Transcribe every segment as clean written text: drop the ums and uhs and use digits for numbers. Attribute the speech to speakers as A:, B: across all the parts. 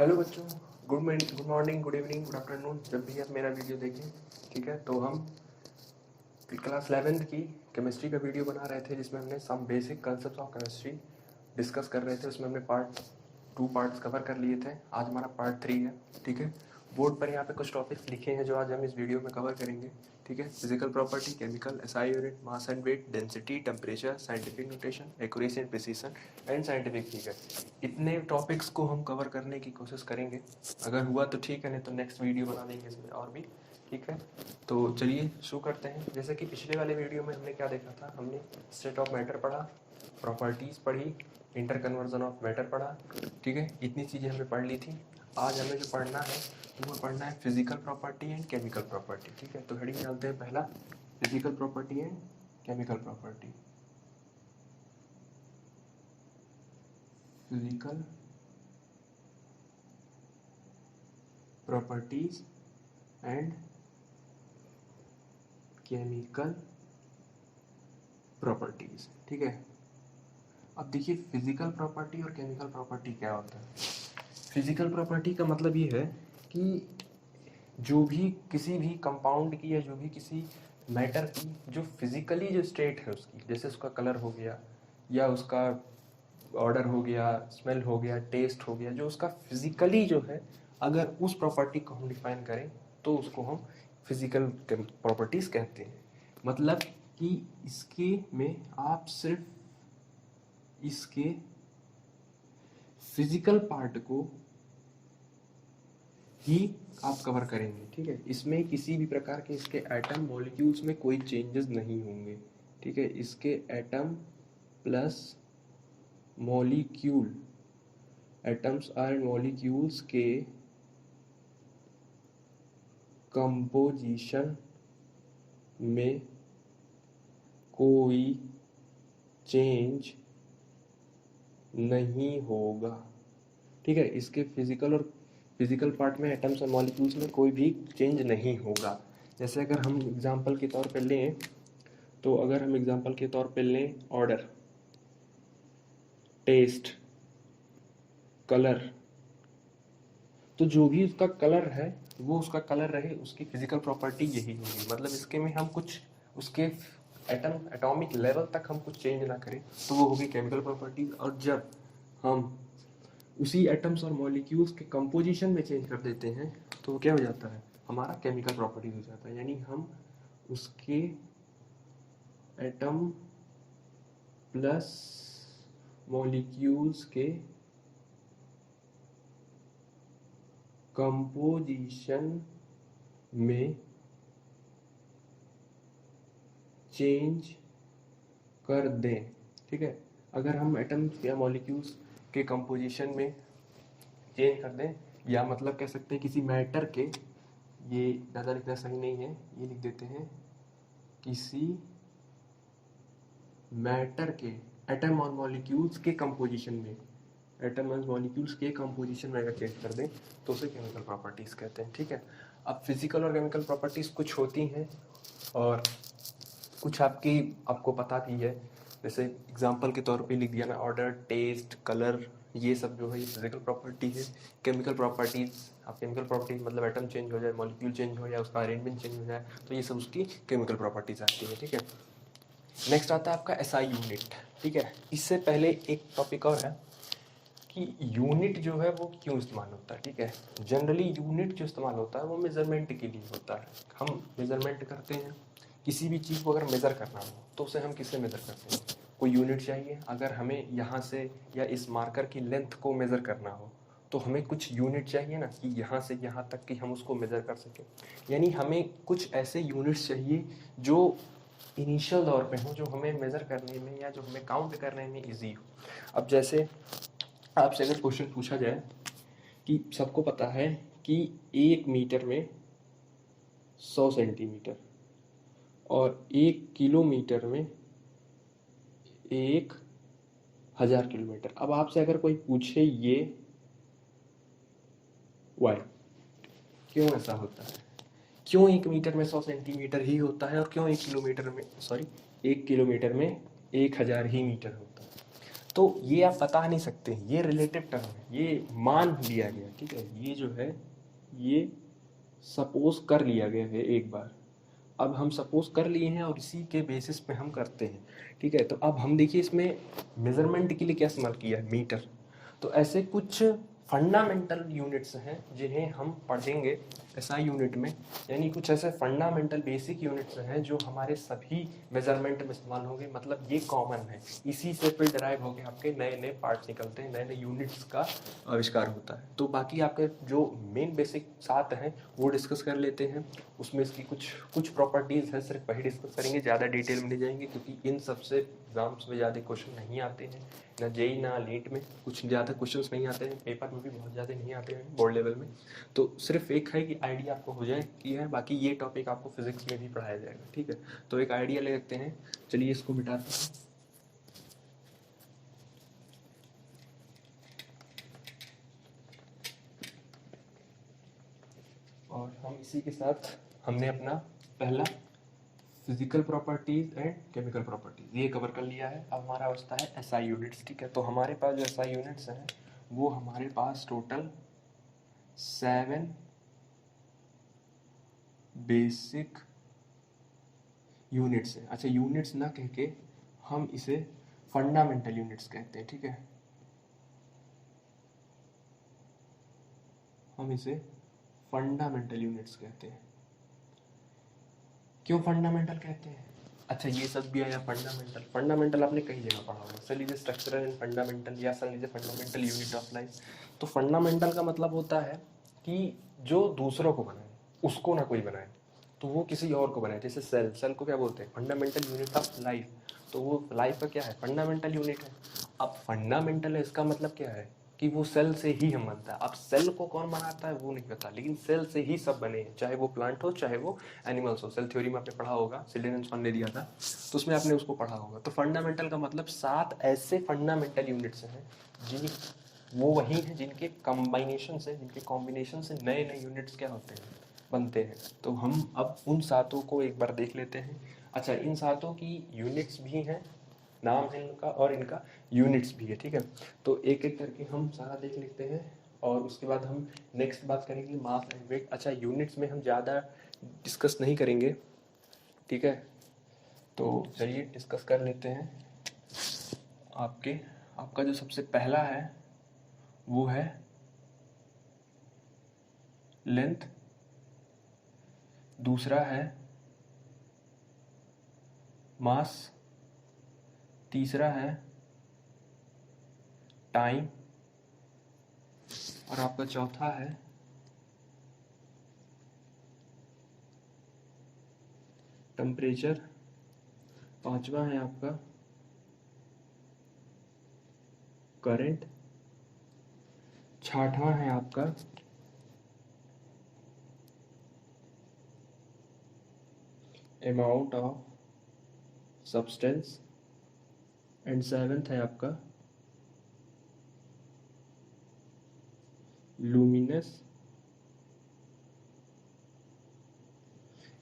A: Hello बच्चों। Good morning, good evening, good afternoon, जब भी आप मेरा वीडियो देखें। ठीक है, तो हम क्लास 11th की केमिस्ट्री का वीडियो बना रहे थे जिसमें हमने some basic concept of chemistry discuss कर रहे थे। उसमें हमने टू पार्ट्स कवर कर लिए थे। आज हमारा पार्ट 3 है। ठीक है, बोर्ड पर यहाँ पे कुछ टॉपिक्स लिखे हैं जो आज हम इस वीडियो में कवर करेंगे। ठीक है, physical property, chemical, SI unit, mass and weight, density, temperature, scientific notation, accuracy and precision and scientific figure. इतने टॉपिक्स को हम कवर करने की कोशिश करेंगे। अगर हुआ तो ठीक है, नहीं तो नेक्स्ट वीडियो बना देंगे इसमें और भी। ठीक है, तो चलिए शुरू करते हैं। जैसे कि पिछले वाले वीडियो में हमने क्या देखा था, हमने स्टेट ऑफ मैटर पढ़ा, प्रॉपर्टीज़ पढ़ी, इंटर कन्वर्जन ऑफ मैटर पढ़ा। ठीक है, इतनी चीज़ें हमने पढ़ ली थी। आज हमें जो पढ़ना है वो पढ़ना है physical property and chemical property. ठीक है, तो हेडिंग डालते हैं पहला, physical property and chemical property. Physical properties and chemical properties. ठीक है, अब देखिए फिजिकल प्रॉपर्टी और केमिकल प्रॉपर्टी क्या होता है। फिजिकल प्रॉपर्टी का मतलब ये है कि जो भी किसी भी कंपाउंड की या जो भी किसी मैटर की जो फिजिकली जो स्टेट है उसकी, जैसे उसका कलर हो गया या उसका ऑर्डर हो गया, स्मेल हो गया, टेस्ट हो गया, जो उसका फिजिकली जो है, अगर उस प्रॉपर्टी को हम डिफाइन करें तो उसको हम फिजिकल प्रॉपर्टीज कहते हैं। मतलब कि इसके में आप सिर्फ इसके फिजिकल पार्ट को ही आप कवर करेंगे। ठीक है, इसमें किसी भी प्रकार के इसके एटम मॉलिक्यूल्स में कोई चेंजेस नहीं होंगे। ठीक है, इसके atom plus molecule, atoms and molecules के कंपोजिशन में कोई चेंज नहीं होगा। ठीक है, इसके फिजिकल पार्ट में एटम्स और मॉलिक्यूल्स में कोई भी चेंज नहीं होगा। जैसे अगर हम एग्जांपल के तौर पे लें, तो अगर हम एग्जांपल के तौर पे लें ऑर्डर, टेस्ट, कलर, तो जो भी उसका कलर है वो उसका कलर रहे, उसकी फिजिकल प्रॉपर्टी यही होगी। मतलब इसके में हम कुछ उसके एटॉमिक लेवल तक हम कुछ चेंज ना करें तो वो होगी केमिकल प्रॉपर्टीज। और जब हम उसी एटम्स और मॉलिक्यूल्स के कंपोजिशन में चेंज कर देते हैं तो क्या हो जाता है, हमारा केमिकल प्रॉपर्टीज हो जाता है। यानी हम उसके एटम प्लस मॉलिक्यूल्स के कंपोजिशन में चेंज कर दें। ठीक है, अगर हम एटम्स या मॉलिक्यूल्स के कंपोजिशन में चेंज कर दें, या मतलब कह सकते हैं किसी मैटर के, ये ज़्यादा लिखना सही नहीं है, ये लिख देते हैं किसी मैटर के एटम और मॉलिक्यूल्स के कंपोजिशन में, एटम और मॉलिक्यूल्स के कंपोजिशन में अगर चेंज कर दें तो उसे केमिकल प्रॉपर्टीज़ कहते हैं। ठीक है, अब फिजिकल और केमिकल प्रॉपर्टीज़ कुछ होती हैं और कुछ आपको पता भी है। जैसे एग्जांपल के तौर पे लिख दिया मैं, ऑर्डर, टेस्ट, कलर, ये सब जो है ये फिजिकल प्रॉपर्टी है। केमिकल प्रॉपर्टीज, आप केमिकल प्रॉपर्टीज मतलब एटम चेंज हो जाए, मॉलिक्यूल चेंज हो या उसका अरेंजमेंट चेंज हो जाए, तो ये सब उसकी केमिकल प्रॉपर्टीज आती है। ठीक है, नेक्स्ट आता है आपका एसआई यूनिट। ठीक है, इससे पहले एक टॉपिक और है कि यूनिट जो है वो क्यों इस्तेमाल होता है। ठीक है, जनरली यूनिट जो इस्तेमाल होता है वो मेजरमेंट के लिए होता है। हम मेजरमेंट करते हैं, किसी भी चीज़ को अगर मेज़र करना हो तो उसे हम किससे मेज़र करते हैं, कोई यूनिट चाहिए। अगर हमें यहाँ से या इस मार्कर की लेंथ को मेज़र करना हो तो हमें कुछ यूनिट चाहिए ना, कि यहाँ से यहाँ तक कि हम उसको मेज़र कर सकें। यानी हमें कुछ ऐसे यूनिट्स चाहिए जो इनिशियल दौर पे हो, जो हमें मेज़र करने में या जो हमें काउंट करने में ईजी हो। अब जैसे आपसे अगर क्वेश्चन पूछा जाए कि सबको पता है कि 1 मीटर में 100 सेंटीमीटर और 1 किलोमीटर में 1000 किलोमीटर। अब आपसे अगर कोई पूछे ये वाई, क्यों ऐसा होता है, क्यों 1 मीटर में 100 सेंटीमीटर ही होता है और क्यों 1 किलोमीटर में 1000 ही मीटर होता है, तो ये आप बता नहीं सकते, ये रिलेटिव टर्म है, ये मान लिया गया, ठीक है, ये जो है ये सपोज कर लिया गया है एक बार। अब हम सपोज कर लिए हैं और इसी के बेसिस पे हम करते हैं, ठीक है। तो अब हम देखिए इसमें मेजरमेंट के लिए क्या इस्तेमाल किया है, मीटर। तो ऐसे कुछ फंडामेंटल यूनिट्स हैं जिन्हें हम पढ़ेंगे एसआई यूनिट में, यानी कुछ ऐसे फंडामेंटल बेसिक यूनिट्स हैं जो हमारे सभी मेजरमेंट में इस्तेमाल होंगे, मतलब ये कॉमन है, इसी से फिर डिराइव होकर आपके नए नए पार्ट्स निकलते हैं, नए नए यूनिट्स का आविष्कार होता है। तो बाकी आपके जो मेन बेसिक 7 हैं वो डिस्कस कर लेते हैं, उसमें इसकी कुछ कुछ प्रॉपर्टीज़ हैं, सिर्फ वही डिस्कस करेंगे, ज़्यादा डिटेल में नहीं जाएंगे, क्योंकि इन सबसे एग्जाम्स में ज़्यादा क्वेश्चन नहीं आते हैं, ना जेई ना नीट में कुछ ज़्यादा क्वेश्चंस नहीं आते हैं, पेपर में भी बहुत ज़्यादा नहीं आते हैं बोर्ड लेवल में। तो सिर्फ एक है कि आइडिया आपको हो जाए कि है, बाकी ये टॉपिक आपको फिजिक्स में भी पढ़ाया जाएगा, ठीक है। तो एक आइडिया ले लेते हैं, चलिए इसको मिटाते हैं। और हम इसी के साथ हमने अपना पहला physical properties and chemical properties ये कवर कर लिया है। अब हमारा बचता है एसआई यूनिट्स, ठीक है। तो हमारे पास जो एसआई यूनिट्स हैं वो हमारे पास टोटल 7 बेसिक यूनिट्स हैं। अच्छा, यूनिट्स ना कह के हम इसे फंडामेंटल यूनिट्स कहते हैं, ठीक है। हम इसे फंडामेंटल यूनिट्स कहते हैं। क्यों फंडामेंटल कहते हैं? अच्छा, ये सब भी आया फंडामेंटल। फंडामेंटल आपने कई जगह पढ़ा होगा, सर लीजिए स्ट्रक्चरल एंड फंडामेंटल, या सर लीजिए फंडामेंटल यूनिट ऑफ लाइफ। तो फंडामेंटल का मतलब होता है कि जो दूसरों को बनाए, उसको ना कोई बनाए, तो वो किसी और को बनाए। जैसे सेल, सेल को क्या बोलते हैं, फंडामेंटल यूनिट ऑफ लाइफ, तो वो लाइफ का क्या है, फंडामेंटल यूनिट है। अब फंडामेंटल है, इसका मतलब क्या है कि वो सेल से ही हम बनता है। अब सेल को कौन बनाता है वो नहीं पता, लेकिन सेल से ही सब बने हैं, चाहे वो प्लांट हो चाहे वो एनिमल्स हो। सेल थ्योरी में आपने पढ़ा होगा, सिल्डेनसन ने दिया था, तो उसमें आपने उसको पढ़ा होगा। तो फंडामेंटल का मतलब 7 ऐसे फंडामेंटल यूनिट्स हैं जिन वो वही हैं जिनके कॉम्बिनेशन से, जिनके कॉम्बिनेशन से नए नए यूनिट्स क्या होते हैं, बनते हैं। तो हम अब उन 7 को एक बार देख लेते हैं। अच्छा, इन 7 की यूनिट्स भी हैं, नाम है इनका, और इनका यूनिट्स भी है, ठीक है। तो एक एक करके हम सारा देख लेते हैं, और उसके बाद हम नेक्स्ट बात करेंगे मास एंड वेट। अच्छा, यूनिट्स में हम ज़्यादा डिस्कस नहीं करेंगे, ठीक है। तो चलिए डिस्कस कर लेते हैं। आपका जो सबसे पहला है वो है लेंथ, दूसरा है मास, तीसरा है टाइम, और आपका चौथा है टेम्परेचर, पांचवा है आपका करंट, छठवां है आपका amount of substance, and seventh है आपका लुमिनस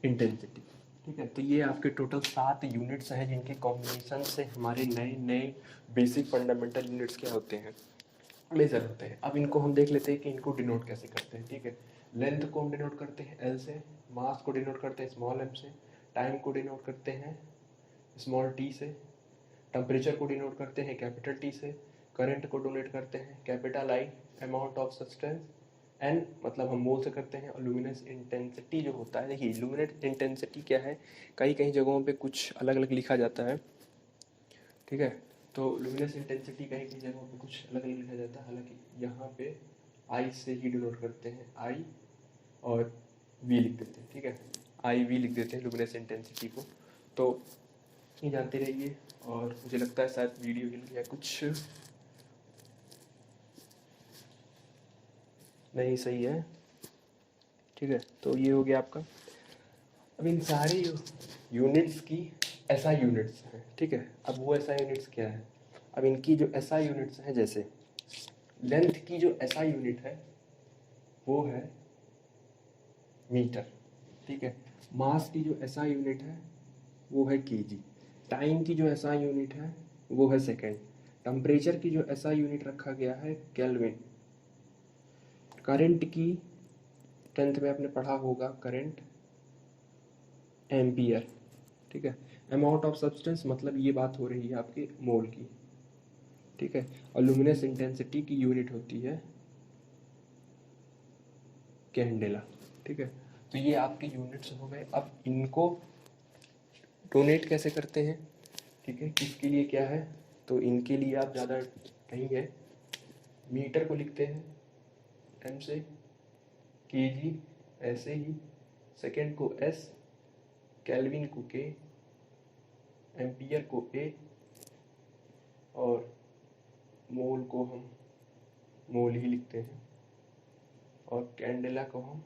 A: इंटेंसिटी, ठीक है। तो ये आपके टोटल 7 यूनिट्स हैं जिनके कॉम्बिनेशन से हमारे नए नए बेसिक फंडामेंटल यूनिट्स क्या होते हैं, मेजर होते हैं। अब इनको हम देख लेते हैं कि इनको डिनोट कैसे करते हैं, ठीक है। लेंथ को हम डिनोट करते हैं एल से, मास को डिनोट करते हैं स्मॉल एम से, टाइम को डिनोट करते हैं स्मॉल टी से, टेम्परेचर को डिनोट करते हैं कैपिटल टी से, करंट को डोनेट करते हैं capital I, amount of substance N मतलब हम मोल से करते हैं, और लुमिनस इंटेंसिटी जो होता है, देखिए लुमिनस इंटेंसिटी क्या है, कई कई जगहों पे कुछ अलग अलग लिखा जाता है, ठीक है। तो लुमिनस इंटेंसिटी कहीं कहीं जगहों पे कुछ अलग अलग लिखा जाता है, हालांकि यहाँ पे आई से ही डिनोट करते हैं, आई और वी लिख देते हैं, ठीक है, आई वी लिख देते हैं लुमिनस इंटेंसिटी को। तो ये जानते रहिए, और मुझे लगता है शायद वीडियो हिल गया कुछ, नहीं सही है, ठीक है। तो ये हो गया आपका। अब इन सारी यूनिट्स की ऐसा यूनिट्स हैं, ठीक है। अब वो ऐसा यूनिट्स क्या है, अब इनकी जो ऐसा यूनिट्स हैं, जैसे लेंथ की जो ऐसा यूनिट है वो है मीटर, ठीक है। मास की जो ऐसा यूनिट है वो है केजी, टाइम की जो ऐसा यूनिट है वो है सेकेंड, टेम्परेचर की जो ऐसा यूनिट रखा गया है केल्विन। करंट की 10th में आपने पढ़ा होगा करंट एम्पियर, ठीक है। अमाउंट ऑफ सब्सटेंस मतलब ये बात हो रही है आपके मोल की, ठीक है। और लुमिनस इंटेंसिटी की यूनिट होती है कैंडेला, ठीक है। तो ये आपके यूनिट्स हो गए। अब इनको डोनेट कैसे करते हैं, ठीक है, किसके लिए क्या है, तो इनके लिए आप ज़्यादा नहीं है, मीटर को लिखते हैं एम से, केजी ऐसे ही, सेकेंड को एस, केल्विन को के, एम्पियर को ए, और मोल को हम मोल ही लिखते हैं, और कैंडेला को हम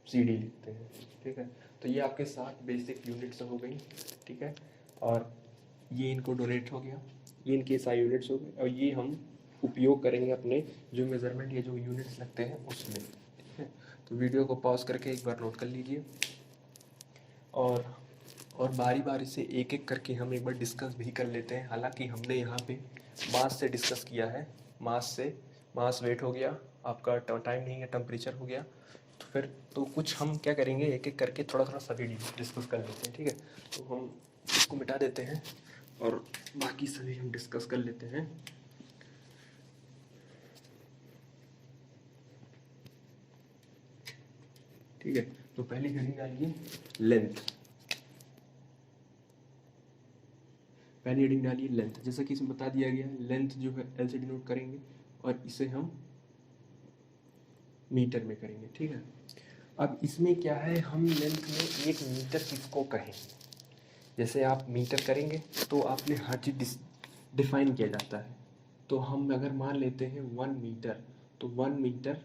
A: सीडी लिखते हैं, ठीक है। तो ये आपके 7 बेसिक यूनिट्स हो गई, ठीक है। और ये इनको डोनेट हो गया, ये इनके 7 यूनिट्स हो गए, और ये हम उपयोग करेंगे अपने जो मेजरमेंट या जो यूनिट्स लगते हैं उसमें, ठीक है। तो वीडियो को पॉज करके एक बार नोट कर लीजिए, और बारी बारी से एक एक करके हम एक बार डिस्कस भी कर लेते हैं। हालांकि हमने यहाँ पे मास से डिस्कस किया है, मास वेट हो गया आपका, टाइम नहीं है, टेम्परेचर हो गया, तो फिर तो कुछ हम क्या करेंगे, एक एक करके थोड़ा थोड़ा सभी डिस्कस कर लेते हैं, ठीक है। तो हम इसको मिटा देते हैं और बाकी सभी हम डिस्कस कर लेते हैं। ठीक है, तो पहली हेडिंग डालिए लेंथ, पहली हेडिंग डालिए लेंथ। जैसा कि इसमें बता दिया गया है, लेंथ जो है एल से डिनोट करेंगे और इसे हम मीटर में करेंगे, ठीक है। अब इसमें क्या है, हम लेंथ में 1 मीटर किसको कहें, जैसे आप मीटर करेंगे तो आपने हर चीज़ डिफाइन किया जाता है। तो हम अगर मान लेते हैं 1 मीटर, तो 1 मीटर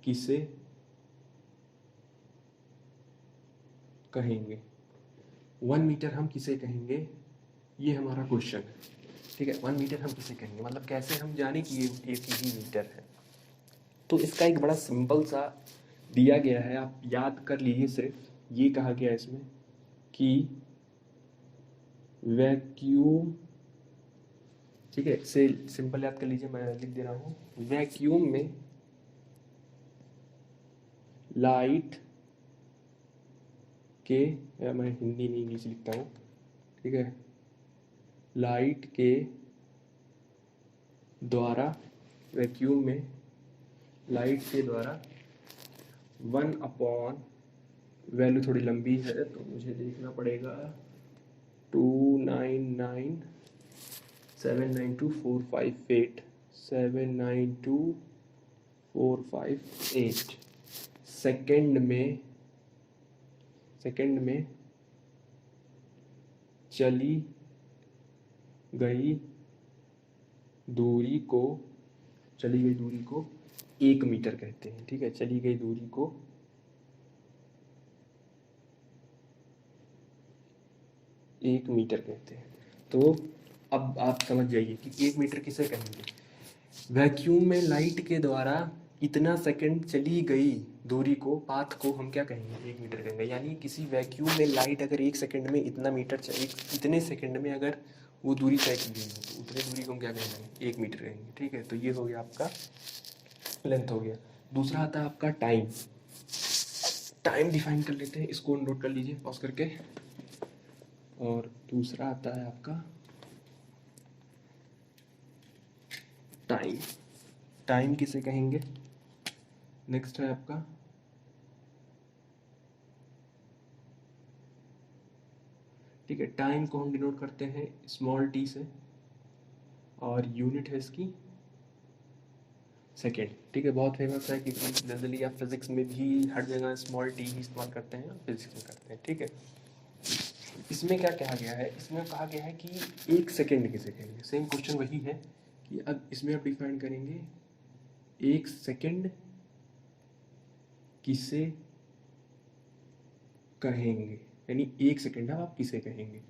A: किसे कहेंगे, 1 मीटर हम किसे कहेंगे, ये हमारा क्वेश्चन है, ठीक है। 1 मीटर हम किसे कहेंगे, मतलब कैसे हम जाने कि ये एक ही मीटर है। तो इसका एक बड़ा सिंपल सा दिया गया है, आप याद कर लीजिए। सिर्फ ये कहा गया है इसमें कि वैक्यूम, ठीक है, से सिंपल याद कर लीजिए, मैं लिख दे रहा हूँ, वैक्यूम में लाइट के, या मैं हिंदी में इंग्लिश लिखता हूँ, ठीक है, लाइट के द्वारा, वैक्यूम में लाइट के द्वारा 1/, वैल्यू थोड़ी लंबी है तो मुझे देखना पड़ेगा, 299792458 792458 सेकंड में चली गई दूरी को 1 मीटर कहते हैं, ठीक है। चली गई दूरी को 1 मीटर कहते हैं। तो अब आप समझ जाइए कि 1 मीटर किसे कहेंगे, वैक्यूम में लाइट के द्वारा इतना सेकंड चली गई दूरी को, पाथ को हम क्या कहेंगे, 1 मीटर कहेंगे। यानी किसी वैक्यूम में लाइट अगर 1 सेकंड में इतना मीटर इतने सेकंड में अगर वो दूरी तय की गई हो तो उतने दूरी को हम क्या कहेंगे, 1 मीटर कहेंगे, ठीक है। तो ये हो गया आपका लेंथ हो गया। दूसरा आता है आपका टाइम, टाइम डिफाइन कर लेते हैं, इसको नोट कर लीजिए पॉज करके। और दूसरा आता है आपका टाइम, टाइम किसे कहेंगे, नेक्स्ट है आपका ठीक है, टाइम को हम डिनोट करते हैं स्मॉल टी से, और यूनिट है इसकी सेकेंड, ठीक है। बहुत फेमस है क्योंकि जनरली आप फिजिक्स में भी हर जगह स्मॉल टी ही इस्तेमाल करते हैं, फिजिक्स में करते हैं, ठीक है। इसमें क्या कहा गया है, इसमें कहा गया है कि 1 सेकेंड किसे कहेंगे, सेम क्वेश्चन वही है कि अब इसमें आप डिफाइन करेंगे 1 सेकेंड किसे कहेंगे, यानी 1 सेकेंड आप किसे कहेंगे।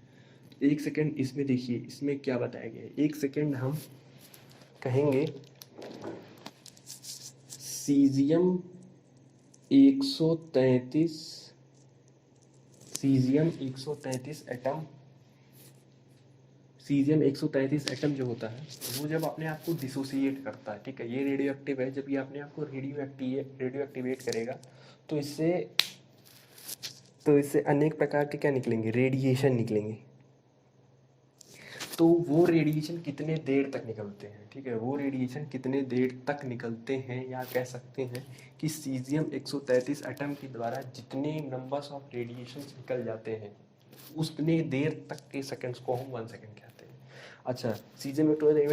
A: 1 सेकेंड इसमें देखिए, इसमें क्या बताया गया है, 1 सेकेंड हम कहेंगे सीजियम 133 एटम, सीजियम 133 एटम जो होता है वो जब अपने आप को डिसोसिएट करता है, ठीक है, ये रेडियो एक्टिव है, जब ये अपने आप को रेडियो एक्टिवेट करेगा तो इससे अनेक प्रकार के क्या निकलेंगे, रेडिएशन निकलेंगे। तो वो रेडिएशन कितने देर तक निकलते हैं, ठीक है, वो रेडिएशन कितने देर तक निकलते हैं, या कह सकते हैं कि सीजियम 133 एटम के द्वारा जितने नंबर्स ऑफ रेडिएशन निकल जाते हैं उतने देर तक के सेकंड्स को हम 1 सेकंड कहते हैं। अच्छा, सीजियम इमिट वाले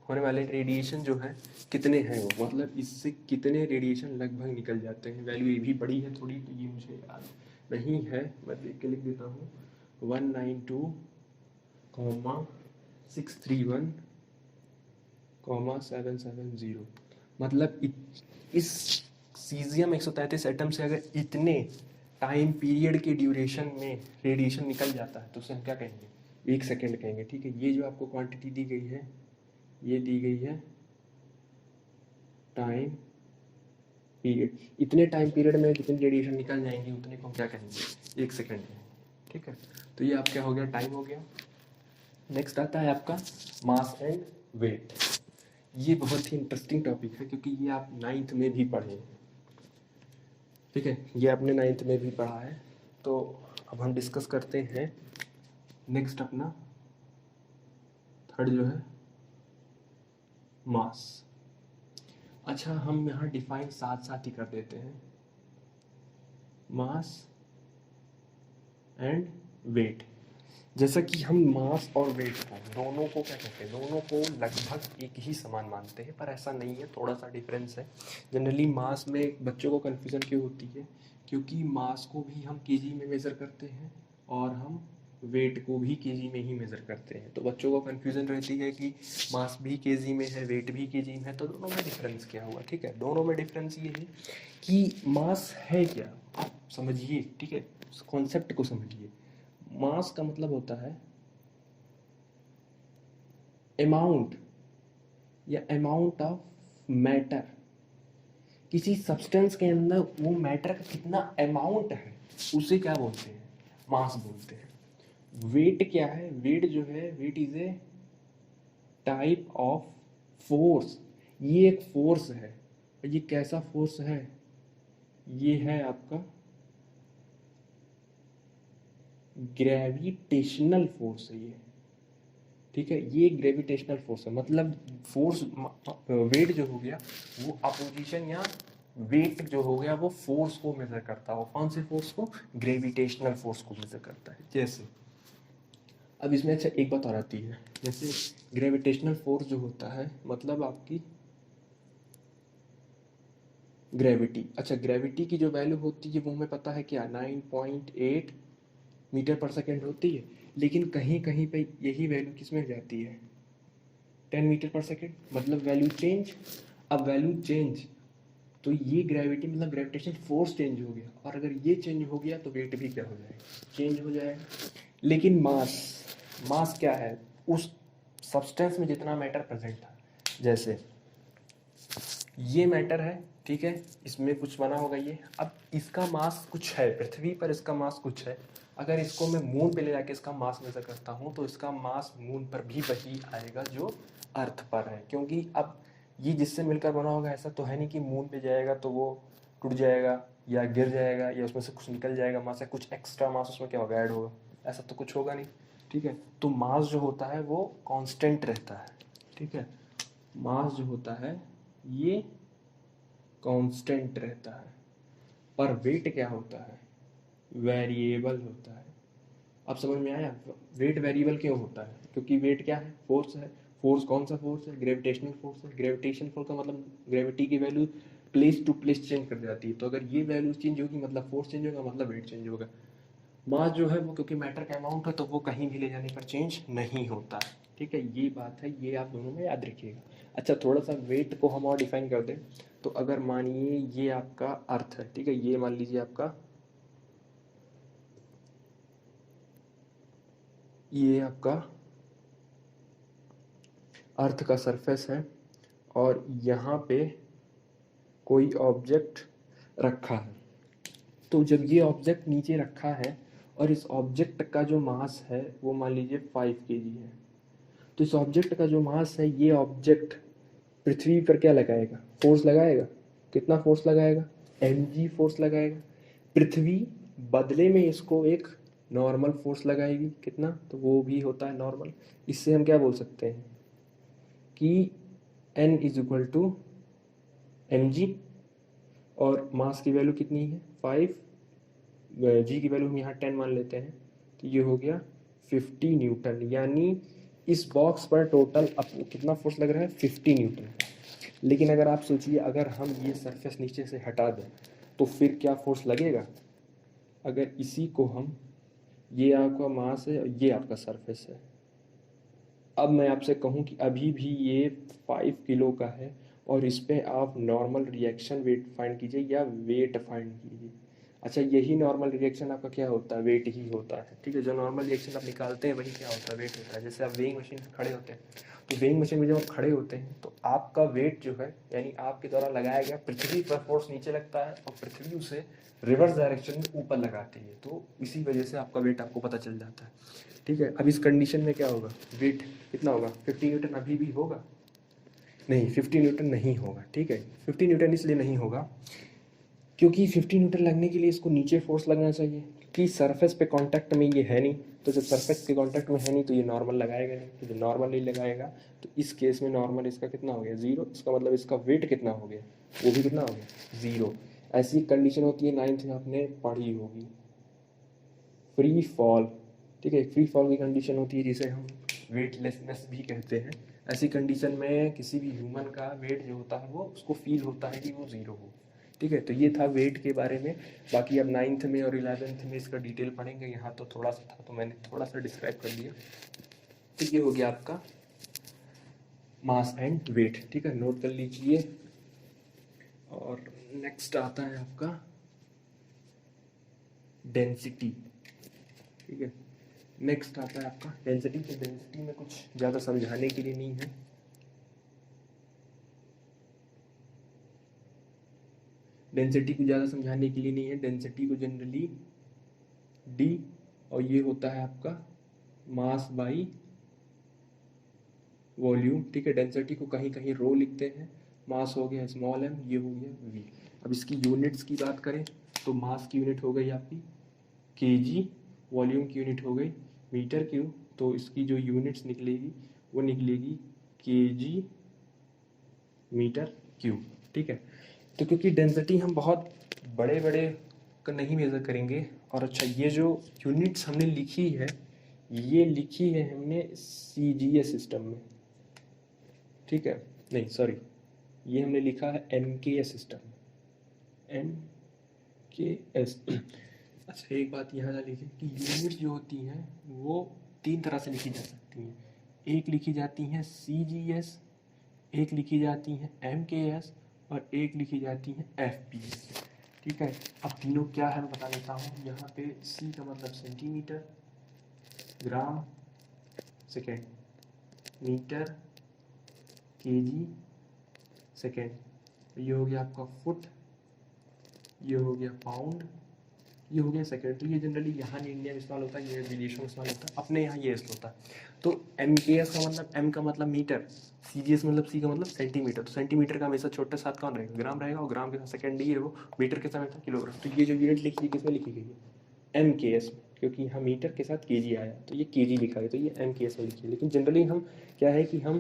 A: होने वाले रेडिएशन जो है कितने हैं वो, मतलब इससे कितने रेडिएशन लगभग निकल जाते हैं। वैल्यू ये भी बड़ी है थोड़ी, तो ये मुझे याद नहीं है, मैं देख के लिख देता हूँ। 192,631,770, मतलब इस सीजियम 133 एटम से अगर इतने टाइम पीरियड के ड्यूरेशन में रेडिएशन निकल जाता है तो उसे हम क्या कहेंगे, 1 सेकेंड कहेंगे, ठीक है। ये जो आपको क्वांटिटी दी गई है ये दी गई है टाइम पीरियड, इतने टाइम पीरियड में जितनी रेडिएशन निकल जाएंगी उतने को हम क्या कहेंगे, 1 सेकेंड में, ठीक है। तो ये आप क्या हो गया, टाइम हो गया। नेक्स्ट आता है आपका मास एंड वेट। ये बहुत ही इंटरेस्टिंग टॉपिक है क्योंकि ये आप 9th में भी पढ़े हैं, ठीक है, ये आपने 9th में भी पढ़ा है। तो अब हम डिस्कस करते हैं नेक्स्ट अपना थर्ड जो है मास। अच्छा, हम यहाँ डिफाइन साथ साथ ही कर देते हैं, मास एंड वेट। जैसा कि हम मास और वेट को दोनों को क्या कहते हैं, दोनों को लगभग एक ही समान मानते हैं, पर ऐसा नहीं है, थोड़ा सा डिफरेंस है। जनरली मास में बच्चों को कन्फ्यूज़न क्यों होती है, क्योंकि मास को भी हम केजी में मेज़र करते हैं और हम वेट को भी केजी में ही मेज़र करते हैं। तो बच्चों को कन्फ्यूज़न रहती है कि मास भी केजी में है, वेट भी केजी में है, तो दोनों में डिफरेंस क्या हुआ, ठीक है। दोनों में डिफरेंस ये है कि मास है क्या, आप समझिए, ठीक है, कॉन्सेप्ट को समझिए। मास का मतलब होता है अमाउंट या अमाउंट ऑफ मैटर, किसी सब्सटेंस के अंदर वो मैटर का कितना अमाउंट है उसे क्या बोलते हैं, मास बोलते हैं। वेट क्या है, वेट जो है, weight is a type of force, ये एक फोर्स है। ये कैसा फोर्स है, ये है आपका ग्रेविटेशनल फोर्स है ये, ठीक है, ये ग्रेविटेशनल फोर्स है। मतलब फोर्स, वेट जो हो गया वो अपोजिशन या वेट जो हो गया वो फोर्स को मेजर करता है। कौन से फोर्स को, ग्रेविटेशनल फोर्स को मेजर करता है। जैसे अब इसमें अच्छा एक बात और आती है, जैसे ग्रेविटेशनल फोर्स जो होता है मतलब आपकी ग्रेविटी। अच्छा, ग्रेविटी की जो वैल्यू होती है वो हमें पता है क्या, 9.8 मीटर पर सेकेंड होती है, लेकिन कहीं कहीं पे यही वैल्यू किस में हो जाती है, 10 मीटर पर सेकेंड, मतलब वैल्यू चेंज। अब वैल्यू चेंज तो ये ग्रेविटी मतलब ग्रेविटेशन फोर्स चेंज हो गया, और अगर ये चेंज हो गया तो वेट भी क्या हो जाएगा, चेंज हो जाएगा। लेकिन मास, मास क्या है, उस सब्सटेंस में जितना मैटर प्रेजेंट था, जैसे ये मैटर है, ठीक है, इसमें कुछ बना होगा ये, अब इसका मास कुछ है, पृथ्वी पर इसका मास कुछ है। अगर इसको मैं मून पे ले जाके इसका मास मेजर करता हूँ तो इसका मास मून पर भी वही आएगा जो अर्थ पर है, क्योंकि अब ये जिससे मिलकर बना होगा, ऐसा तो है नहीं कि मून पे जाएगा तो वो टूट जाएगा या गिर जाएगा या उसमें से कुछ निकल जाएगा मास, या कुछ एक्स्ट्रा मास उसमें क्या होगा, ऐड होगा, ऐसा तो कुछ होगा नहीं, ठीक है। तो मास जो होता है वो कांस्टेंट रहता है, ठीक है, मास जो होता है ये कांस्टेंट रहता है। पर वेट क्या होता है, वेरिएबल होता है। अब समझ में आया, वेट वेरिएबल क्यों होता है, क्योंकि वेट क्या है, फोर्स है। फोर्स कौन सा फोर्स है, ग्रेविटेशनल फोर्स है। ग्रेविटेशन फोर्स का मतलब ग्रेविटी की value place to place change कर जाती है, तो अगर ये वैल्यू चेंज होगी मतलब फोर्स चेंज होगा, मतलब वेट चेंज होगा। मास जो है वो क्योंकि मैटर का अमाउंट है तो वो कहीं भी ले जाने पर चेंज नहीं होता है, ठीक है, ये बात है, ये आप दोनों में याद रखिएगा। अच्छा, थोड़ा सा वेट को हम और डिफाइन कर दें, तो अगर मानिए ये आपका अर्थ है, ठीक है, ये मान लीजिए आपका, ये आपका अर्थ का सरफेस है और यहाँ पे कोई ऑब्जेक्ट रखा है। तो जब ये ऑब्जेक्ट नीचे रखा है और इस ऑब्जेक्ट का जो मास है वो मान लीजिए 5 kg है। तो इस ऑब्जेक्ट का जो मास है, ये ऑब्जेक्ट पृथ्वी पर क्या लगाएगा, फोर्स लगाएगा। कितना फोर्स लगाएगा, mg फोर्स लगाएगा। पृथ्वी बदले में इसको एक नॉर्मल फोर्स लगाएगी, कितना, तो वो भी होता है नॉर्मल। इससे हम क्या बोल सकते हैं कि n is equal to mg, और मास की वैल्यू कितनी है 5, जी की वैल्यू हम यहाँ 10 मान लेते हैं, तो ये हो गया 50 न्यूटन। यानी इस बॉक्स पर टोटल अब कितना फोर्स लग रहा है, 50 न्यूटन। लेकिन अगर आप सोचिए, अगर हम ये सरफेस नीचे से हटा दें तो फिर क्या फोर्स लगेगा। अगर इसी को हम, ये आपका मास है और ये आपका सरफेस है, अब मैं आपसे कहूँ कि अभी भी ये 5 किलो का है और इस पे आप नॉर्मल रिएक्शन वेट फाइंड कीजिए या वेट फाइंड कीजिए। अच्छा, यही नॉर्मल रिएक्शन आपका क्या होता है, वेट ही होता है। ठीक है, जो नॉर्मल रिएक्शन आप निकालते हैं वही क्या होता है, वेट होता है। जैसे आप वेइंग मशीन पर खड़े होते हैं, तो वेइंग मशीन में जब आप खड़े होते हैं तो आपका वेट जो है, यानी आपके द्वारा लगाया गया पृथ्वी पर फोर्स नीचे लगता है और पृथ्वी उसे रिवर्स डायरेक्शन में ऊपर लगाती है, तो इसी वजह से आपका वेट आपको पता चल जाता है। ठीक है, अब इस कंडीशन में क्या होगा, वेट कितना होगा, 50 न्यूटन अभी भी होगा, नहीं 50 न्यूटन नहीं होगा। ठीक है, 50 न्यूटन इसलिए नहीं होगा क्योंकि 50 न्यूटन लगने के लिए इसको नीचे फोर्स लगना चाहिए, कि सरफेस पे कांटेक्ट में ये है नहीं। तो जब सरफेस के कांटेक्ट में है नहीं तो ये नॉर्मल लगाएगा नहीं, तो जब नॉर्मल नहीं लगाएगा तो इस केस में नॉर्मल इसका कितना हो गया, 0। इसका मतलब इसका वेट कितना हो गया, वो भी कितना हो गया, 0। ऐसी कंडीशन होती है, 9th में आपने पढ़ी होगी, फ्री फॉल। ठीक है, फ्री फॉल की कंडीशन होती है जिसे हम वेटलेसनेस भी कहते हैं। ऐसी कंडीशन में किसी भी ह्यूमन का वेट जो होता है वो उसको फील होता है कि वो 0 हो। ठीक है, तो ये था वेट के बारे में। बाकी अब 9th में और 11th में इसका डिटेल पढ़ेंगे, यहाँ तो थोड़ा सा था तो मैंने थोड़ा सा डिस्क्राइब कर दिया। तो ये हो गया आपका मास एंड वेट। ठीक है, नोट कर लीजिए। और नेक्स्ट आता है आपका डेंसिटी। ठीक है, नेक्स्ट आता है आपका डेंसिटी। तो डेंसिटी में कुछ ज़्यादा समझाने के लिए नहीं है, डेंसिटी को ज़्यादा समझाने के लिए नहीं है। डेंसिटी को जनरली डी, और ये होता है आपका मास बाई वॉल्यूम। ठीक है, डेंसिटी को कहीं कहीं रो लिखते हैं, मास हो गया स्मॉल m, ये हो गया v। अब इसकी यूनिट्स की बात करें तो मास की यूनिट हो गई आपकी kg, वॉल्यूम की यूनिट हो गई मीटर क्यूब, तो इसकी जो यूनिट्स निकलेगी वो निकलेगी kg मीटर क्यूब। ठीक है, तो क्योंकि डेंसिटी हम बहुत बड़े बड़े का नहीं मेज़र करेंगे। और अच्छा, ये जो यूनिट्स हमने लिखी है, ये लिखी है हमने CGS सिस्टम में। ठीक है, नहीं सॉरी, ये हमने लिखा है MKS सिस्टम, MKS। अच्छा, एक बात यहाँ जान लीजिए कि यूनिट्स जो होती हैं वो 3 तरह से लिखी जा सकती हैं। एक लिखी जाती हैं CGS, एक लिखी जाती हैं MKS, और एक लिखी जाती हैं FPS। ठीक है, अब तीनों क्या है मैं बता देता हूँ। यहाँ पे C का मतलब सेंटीमीटर, ग्राम, सेकेंड, मीटर, केजी, सेकेंड, ये हो गया आपका फुट, ये हो गया पाउंड, ये हो गया सेकेंड। तो ये जनरली यहाँ नहीं इंडिया में इस्तेमाल होता है, ये विदेशों में इस्तेमाल होता है, अपने यहाँ ये होता है। तो MKS का मतलब M का मतलब मीटर, CGS मतलब C का मतलब सेंटीमीटर। तो सेंटीमीटर का हमेशा छोटे साथ कौन रहेगा, ग्राम रहेगा, और ग्राम के साथ सेकेंड ही है वो, मीटर के साथ किलोग्राम। तो ये जो यूनिट लिखी है किसमें लिखी गई है, MKS में, क्योंकि यहाँ मीटर के साथ केजी आया तो ये केजी लिखा है, तो ये MKS में लिखी है। लेकिन जनरली हम क्या है कि हम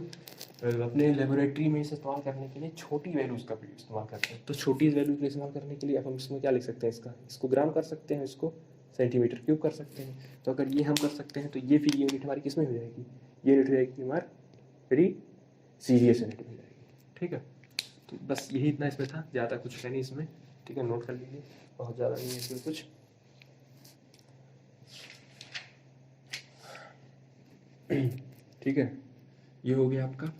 A: अपने लेबोरेटरी में इसे इस्तेमाल करने के लिए छोटी वैल्यूज़ का भी इस्तेमाल करते हैं। तो छोटी वैल्यूज का इस्तेमाल करने के लिए अब हम इसमें क्या लिख सकते हैं, इसको ग्राम कर सकते हैं, इसको सेंटीमीटर क्यूब कर सकते हैं। तो अगर ये हम कर सकते हैं तो ये फिर यूनिट हमारी किस में हो जाएगी, ये यूनिट हो जाएगी हमारी CGS यूनिट में हो जाएगी। ठीक है, तो बस यही इतना इसमें था, ज़्यादा कुछ है नहीं इसमें। ठीक है, नोट कर लीजिए, बहुत ज़्यादा नहीं है इसमें कुछ। ठीक है, ये हो गया आपका।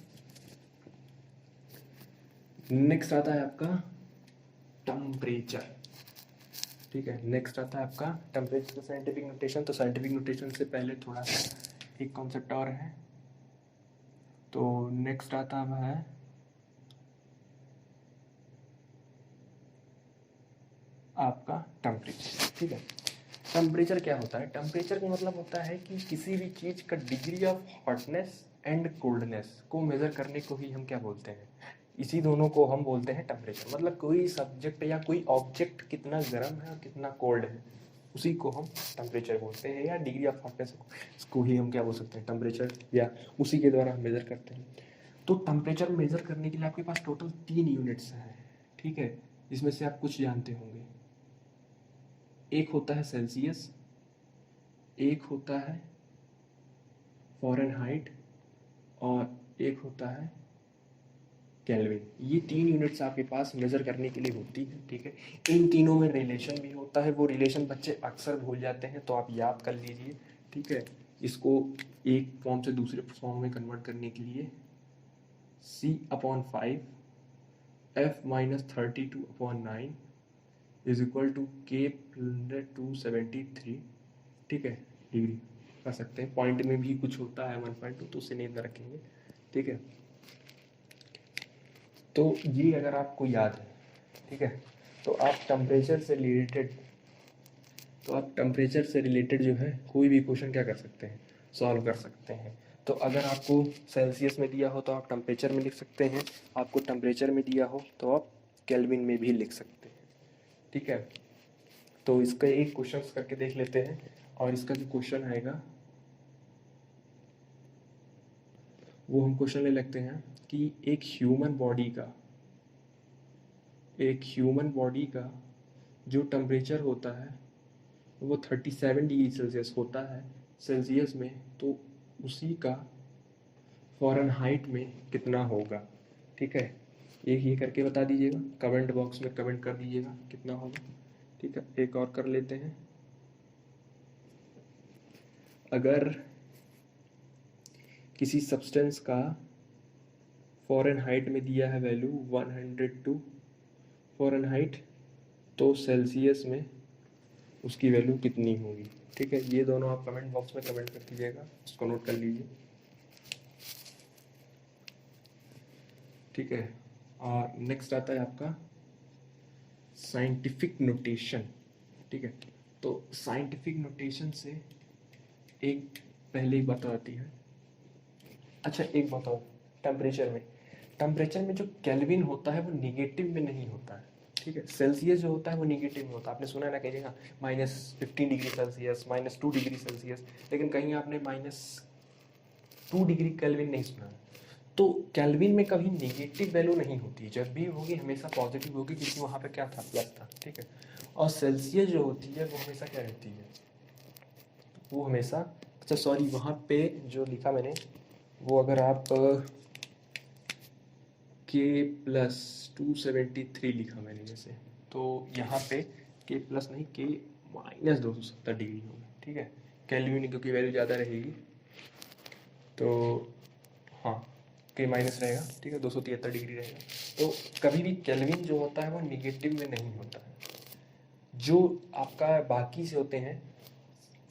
A: नेक्स्ट आता है आपका टेम्परेचर। ठीक है, नेक्स्ट आता है आपका टेम्परेचर, साइंटिफिक नोटेशन। तो साइंटिफिक नोटेशन से पहले थोड़ा सा एक कॉन्सेप्ट और है। तो नेक्स्ट आता है आपका टेम्परेचर। ठीक है, टेम्परेचर क्या होता है? टेम्परेचर का मतलब होता है कि किसी भी चीज़ का degree of hotness and coldness को मेज़र करने को ही हम क्या बोलते हैं? इसी दोनों को हम बोलते हैं टेम्परेचर। मतलब कोई सब्जेक्ट या कोई ऑब्जेक्ट कितना गर्म है और कितना कोल्ड है, उसी को हम टेम्परेचर बोलते हैं, या डिग्री ऑफ हॉटनेस को ही हम क्या बोल सकते हैं? टेम्परेचर, या उसी के द्वारा हम मेज़र करते हैं। तो टेम्परेचर मेज़र करने के लिए आपके पास टोटल 3 यूनिट्स हैं, ठीक है, जिसमें से आप कुछ जानते होंगे। एक होता है सेल्सियस, एक होता है फ़ारेनहाइट, और एक होता है केल्विन। ये 3 यूनिट्स आपके पास मेज़र करने के लिए होती है, ठीक है। इन तीनों में रिलेशन भी होता है, वो रिलेशन बच्चे अक्सर भूल जाते हैं, तो आप याद कर लीजिए, ठीक है। इसको एक फॉर्म से दूसरे फॉर्म में कन्वर्ट करने के लिए C/5 F-32/9 is equal to K+273, ठीक है, डिग्री कर सकते हैं। पॉइंट में भी कुछ होता है 1.2, तो उसे नहीं रखेंगे, ठीक है। तो ये अगर आपको याद है, ठीक है, तो आप टेम्परेचर से रिलेटेड जो है कोई भी क्वेश्चन क्या कर सकते हैं? सॉल्व कर सकते हैं। तो अगर आपको सेल्सियस में दिया हो तो आप टेम्परेचर में लिख सकते हैं, आपको टेम्परेचर में दिया हो तो आप केल्विन में भी लिख सकते हैं, ठीक है। तो इसका एक क्वेश्चन करके देख लेते हैं, और इसका जो क्वेश्चन आएगा वो हम क्वेश्चन ले लेते हैं कि एक ह्यूमन बॉडी का जो टेम्परेचर होता है वो 37 डिग्री सेल्सियस होता है सेल्सियस में, तो उसी का फ़ारेनहाइट में कितना होगा, ठीक है। ये करके बता दीजिएगा, कमेंट बॉक्स में कमेंट कर दीजिएगा कितना होगा, ठीक है। एक और कर लेते हैं। अगर किसी सब्सटेंस का फ़ारेनहाइट में दिया है वैल्यू 102 फ़ारेनहाइट, तो सेल्सियस में उसकी वैल्यू कितनी होगी, ठीक है। ये दोनों आप कमेंट बॉक्स में कमेंट कर दीजिएगा, उसको नोट कर लीजिए, ठीक है। और नेक्स्ट आता है आपका साइंटिफिक नोटेशन, ठीक है। तो साइंटिफिक नोटेशन से एक पहले ही बात आती है। अच्छा एक बताओ, टेम्परेचर में जो केल्विन होता है वो निगेटिव में नहीं होता है, ठीक है। सेल्सियस जो होता है वो निगेटिव में होता है। आपने सुना है ना, कहिएगा -15 डिग्री सेल्सियस, -2 डिग्री सेल्सियस, लेकिन कहीं आपने -2 डिग्री केल्विन नहीं सुना है। तो केल्विन में कभी नेगेटिव वैल्यू नहीं होती, जब भी होगी हमेशा पॉजिटिव होगी, क्योंकि वहाँ पे क्या था? प्लस था, ठीक है। और सेल्सियस जो होती है वो हमेशा क्या रहती है? वो हमेशा, अच्छा सॉरी, वहाँ पे जो लिखा मैंने वो अगर आप K+273 लिखा मैंने जैसे, तो यहाँ पे K प्लस नहीं, K-270 डिग्री होगा, ठीक है। केल्विन क्योंकि वैल्यू ज़्यादा रहेगी, तो हाँ K माइनस रहेगा, ठीक है, 273 डिग्री रहेगा। तो कभी भी केल्विन जो होता है वो निगेटिव में नहीं होता है। जो आपका बाकी से होते हैं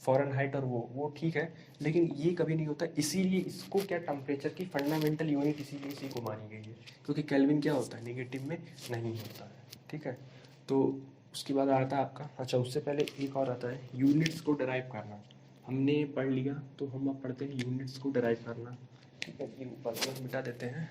A: फ़ारेनहाइट और वो ठीक है, लेकिन ये कभी नहीं होता। इसीलिए इसको क्या, टेम्परेचर की फंडामेंटल यूनिट इसीलिए इसी को मानी गई है, क्योंकि केल्विन क्या होता है? नेगेटिव में नहीं होता है, ठीक है। तो उसके बाद आता है आपका, अच्छा उससे पहले एक और आता है यूनिट्स को डराइव करना। हमने पढ़ लिया, तो हम अब पढ़ते हैं यूनिट्स को डराइव करना, ठीक है। ये ऊपर से मिटा देते हैं।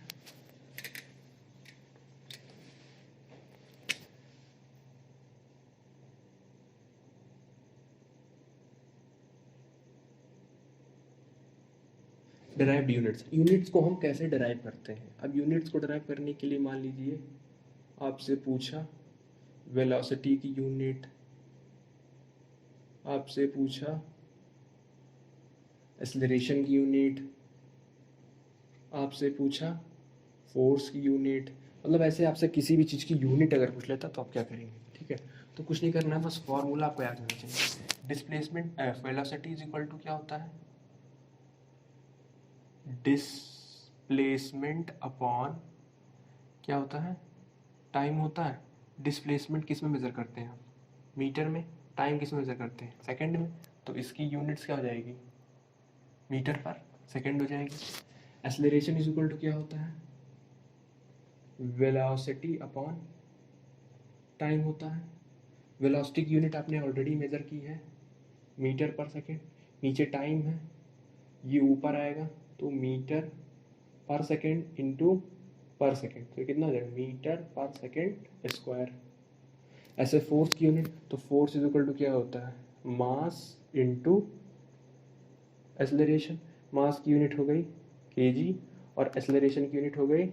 A: डराइव्ड यूनिट्स को हम कैसे डराइव करते हैं? अब यूनिट्स को डराइव करने के लिए मान लीजिए आपसे पूछा वेलोसिटी की यूनिट, आपसे पूछा एक्सेलरेशन की यूनिट, आपसे पूछा फोर्स की यूनिट, मतलब ऐसे आपसे किसी भी चीज़ की यूनिट अगर पूछ लेता तो आप क्या करेंगे, ठीक है। तो कुछ नहीं करना है, बस फॉर्मूला आपको याद होना चाहिए। Displacement velocity is equal to क्या होता है? डिस्प्लेसमेंट अपॉन क्या होता है? टाइम होता है। डिस्प्लेसमेंट किस में मेज़र करते हैं आप? मीटर में। टाइम किस में मेज़र करते हैं? सेकंड में। तो इसकी यूनिट्स क्या हो जाएगी? मीटर पर सेकंड हो जाएगी। एक्सेलरेशन इज इक्वल टू क्या होता है? वेलोसिटी अपॉन टाइम होता है। वेलोसिटी की यूनिट आपने ऑलरेडी मेज़र की है, मीटर पर सेकेंड, नीचे टाइम है, ये ऊपर आएगा तो मीटर पर सेकेंड इंटू पर सेकेंड, तो कितना हो जाएगा मीटर पर सेकेंड स्क्वायर। ऐसे फोर्स की यूनिट, तो फोर्स इज इक्वल टू क्या होता है मास इंटू एक्सेलरेशन। मास की यूनिट हो गई केजी और एक्सेलरेशन की यूनिट हो गई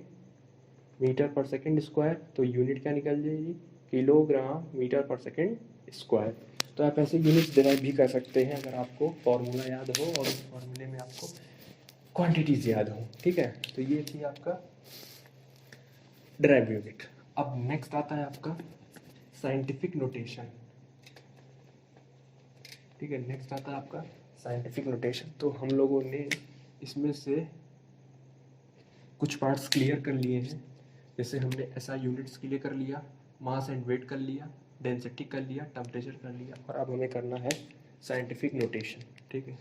A: मीटर पर सेकेंड स्क्वायर, तो यूनिट क्या निकल जाएगी किलोग्राम मीटर पर सेकेंड स्क्वायर। तो आप ऐसे यूनिट डिराइव भी कर सकते हैं अगर आपको फॉर्मूला याद हो और उस फॉर्मूले में आपको क्वांटिटीज याद हो, ठीक है। तो ये थी आपका डिराइव यूनिट। अब नेक्स्ट आता है आपका साइंटिफिक नोटेशन, ठीक है। नेक्स्ट आता है आपका साइंटिफिक नोटेशन। तो हम लोगों ने इसमें से कुछ पार्ट्स क्लियर कर लिए हैं, जैसे हमने एसआई यूनिट्स के लिए कर लिया, मास एंड वेट कर लिया, डेंसिटी कर लिया, टेम्परेचर कर लिया, और अब हमें करना है साइंटिफिक नोटेशन, ठीक है।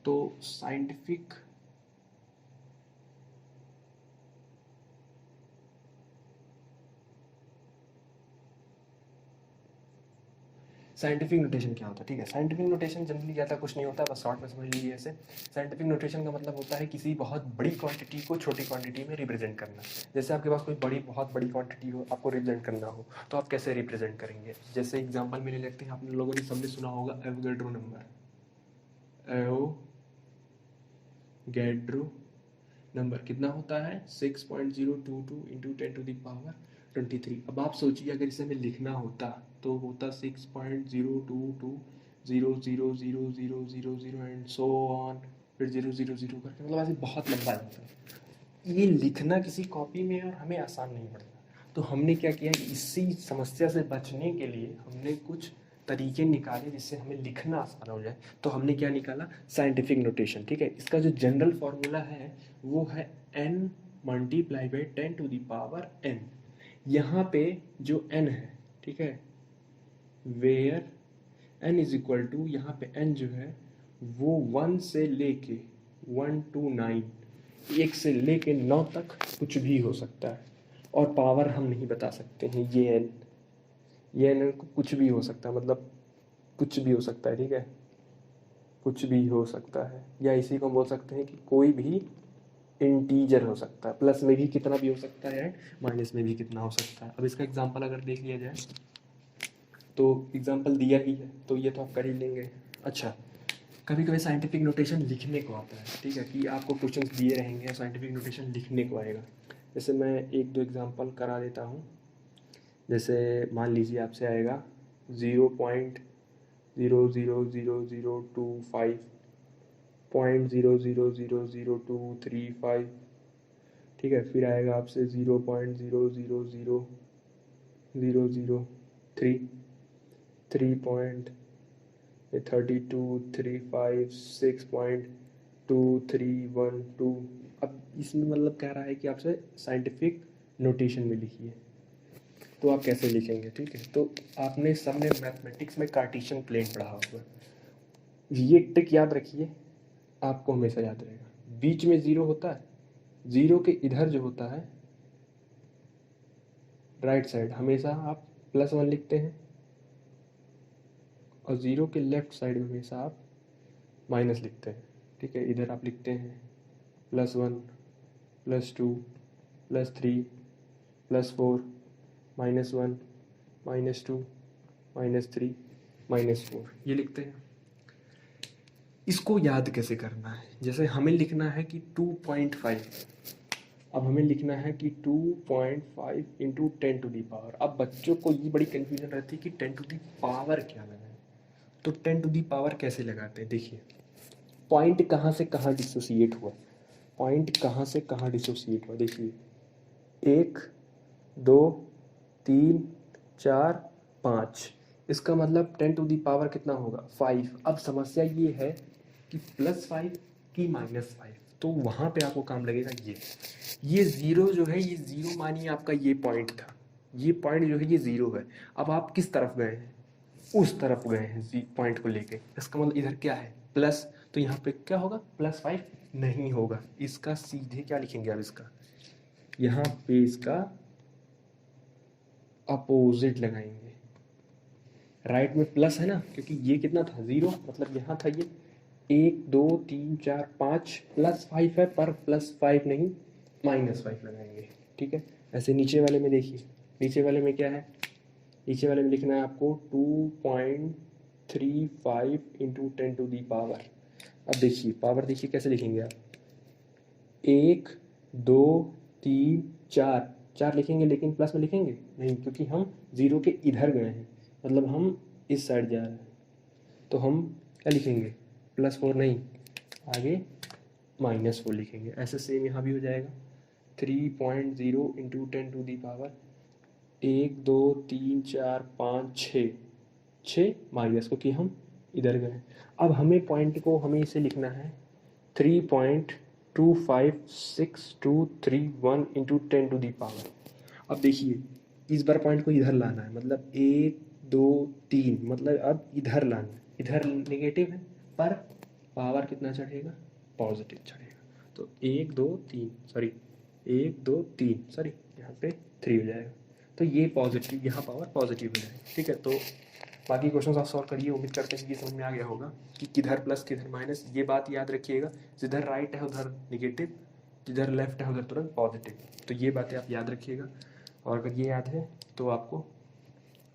A: तो साइंटिफिक नोटेशन क्या होता है, ठीक है। साइंटिफिक नोटेशन जनरली ज़्यादा कुछ नहीं होता, बस शॉर्ट में समझ लीजिए ऐसे। साइंटिफिक नोटेशन का मतलब होता है किसी बहुत बड़ी क्वांटिटी को छोटी क्वांटिटी में रिप्रेजेंट करना। जैसे आपके पास कोई बहुत बड़ी क्वांटिटी हो, आपको रिप्रेजेंट करना हो, तो आप कैसे रिप्रेजेंट करेंगे। जैसे एग्जांपल में ले लेते हैं, आप लोगों ने सबने सुना होगा एवोगैड्रो नंबर। एवोगैड्रो नंबर कितना होता है 6.022 इंटू 10⁻23। अब आप सोचिए अगर इसे हमें लिखना होता तो होता 6.022000000 एंड सो ऑन, फिर 000 करके, मतलब ऐसे बहुत लंबा होता है। ये लिखना किसी कॉपी में और हमें आसान नहीं पड़ता। तो हमने क्या किया, इसी समस्या से बचने के लिए हमने कुछ तरीके निकाले जिससे हमें लिखना आसान हो जाए। तो हमने क्या निकाला साइंटिफिक नोटेशन, ठीक है। इसका जो जनरल फॉर्मूला है वो है n मल्टीप्लाई बाई 10⁻n। यहाँ पे जो n है, ठीक है, where n is equal to, यहाँ पे n जो है वो 1 से लेके 1 to 9, 1 से लेके 9 तक कुछ भी हो सकता है, और पावर हम नहीं बता सकते हैं। ये n कुछ भी हो सकता है, मतलब कुछ भी हो सकता है, ठीक है, कुछ भी हो सकता है। या इसी को बोल सकते हैं कि कोई भी इंटीजर हो सकता है, प्लस में भी कितना भी हो सकता है, माइनस में भी कितना हो सकता है। अब इसका एग्जांपल अगर देख लिया जाए तो एग्जांपल दिया ही है तो ये तो आप कर ही लेंगे। अच्छा, कभी कभी साइंटिफिक नोटेशन लिखने को आता है, ठीक है, कि आपको क्वेश्चन दिए रहेंगे साइंटिफिक नोटेशन लिखने को आएगा। जैसे मैं एक दो एग्जांपल करा देता हूँ। जैसे मान लीजिए आपसे आएगा 0.000025 0.000035, ठीक है। फिर आएगा आपसे 0.000003, 3.3235, 6.2312। अब इसमें मतलब कह रहा है कि आपसे साइंटिफिक नोटेशन में लिखिए, तो आप कैसे लिखेंगे, ठीक है। तो आपने सबने मैथमेटिक्स में कार्टेशियन प्लेन पढ़ा होगा, ये ट्रिक याद रखिए, आपको हमेशा याद रहेगा। बीच में जीरो होता है, जीरो के इधर जो होता है राइट साइड, हमेशा आप +1 लिखते हैं, और जीरो के लेफ्ट साइड में हमेशा आप माइनस लिखते हैं, ठीक है। इधर आप लिखते हैं +1, +2, +3, +4, -1, -2, -3, -4, ये लिखते हैं। इसको याद कैसे करना है, जैसे हमें लिखना है कि 2.5, अब हमें लिखना है कि 2.5 इंटू 10 टू दी पावर। अब बच्चों को ये बड़ी कंफ्यूजन रहती है कि 10 टू दी पावर क्या लगाएं। तो 10 टू दी पावर कैसे लगाते हैं, देखिए पॉइंट कहाँ से कहाँ डिसोसिएट हुआ, पॉइंट कहाँ से कहाँ डिसोसिएट हुआ, देखिए 1 2 3 4 5, इसका मतलब 10 टू दी पावर कितना होगा 5। अब समस्या ये है कि +5 की -5, तो वहाँ पे आपको काम लगेगा ये ज़ीरो जो है, ये ज़ीरो मानिए आपका ये पॉइंट था, ये पॉइंट जो है ये ज़ीरो है। अब आप किस तरफ गए हैं, उस तरफ गए हैं पॉइंट को लेके, इसका मतलब इधर क्या है प्लस, तो यहाँ पे क्या होगा +5 नहीं होगा। इसका सीधे क्या लिखेंगे अब, इसका यहाँ पे इसका अपोजिट लगाएंगे, राइट में प्लस है ना, क्योंकि ये कितना था 0, मतलब यहाँ था ये 1 2 3 4 5 +5 है, पर +5 नहीं -5 लगाएंगे, ठीक है। ऐसे नीचे वाले में देखिए, नीचे वाले में क्या है, नीचे वाले में लिखना है आपको 2.35 × 10⁻⁴। अब देखिए पावर, देखिए कैसे लिखेंगे आप, 1 2 3 4 4 लिखेंगे, लेकिन प्लस में लिखेंगे नहीं, क्योंकि हम 0 के इधर गए हैं, मतलब हम इस साइड जा रहे हैं, तो हम क्या लिखेंगे, +4 नहीं, आगे -4 लिखेंगे। ऐसे सेम यहाँ भी हो जाएगा, 3.0 × 10⁻⁴, 1 2 3 4 5 6 माइनस, क्योंकि हम इधर गए। अब हमें पॉइंट को, हमें इसे लिखना है 3.25623 × 10⁻⁴। अब देखिए इस बार पॉइंट को इधर लाना है, मतलब 1 2 3, मतलब अब इधर लाना है, इधर नेगेटिव है पर पावर कितना चढ़ेगा, पॉजिटिव चढ़ेगा, तो 1 2 3 सॉरी 1 2 3 सॉरी यहाँ पे 3 हो जाएगा, तो ये पॉजिटिव, यहाँ पावर पॉजिटिव हो जाएगा, ठीक है। तो बाकी क्वेश्चन आप सॉल्व करिए, उम्मीद करते हैं कि समझ में आ गया होगा कि किधर प्लस किधर माइनस। ये बात याद रखिएगा, जिधर राइट है उधर नेगेटिव, जिधर लेफ्ट है उधर तुरंत पॉजिटिव, तो ये बातें आप याद रखिएगा, और अगर ये याद है तो आपको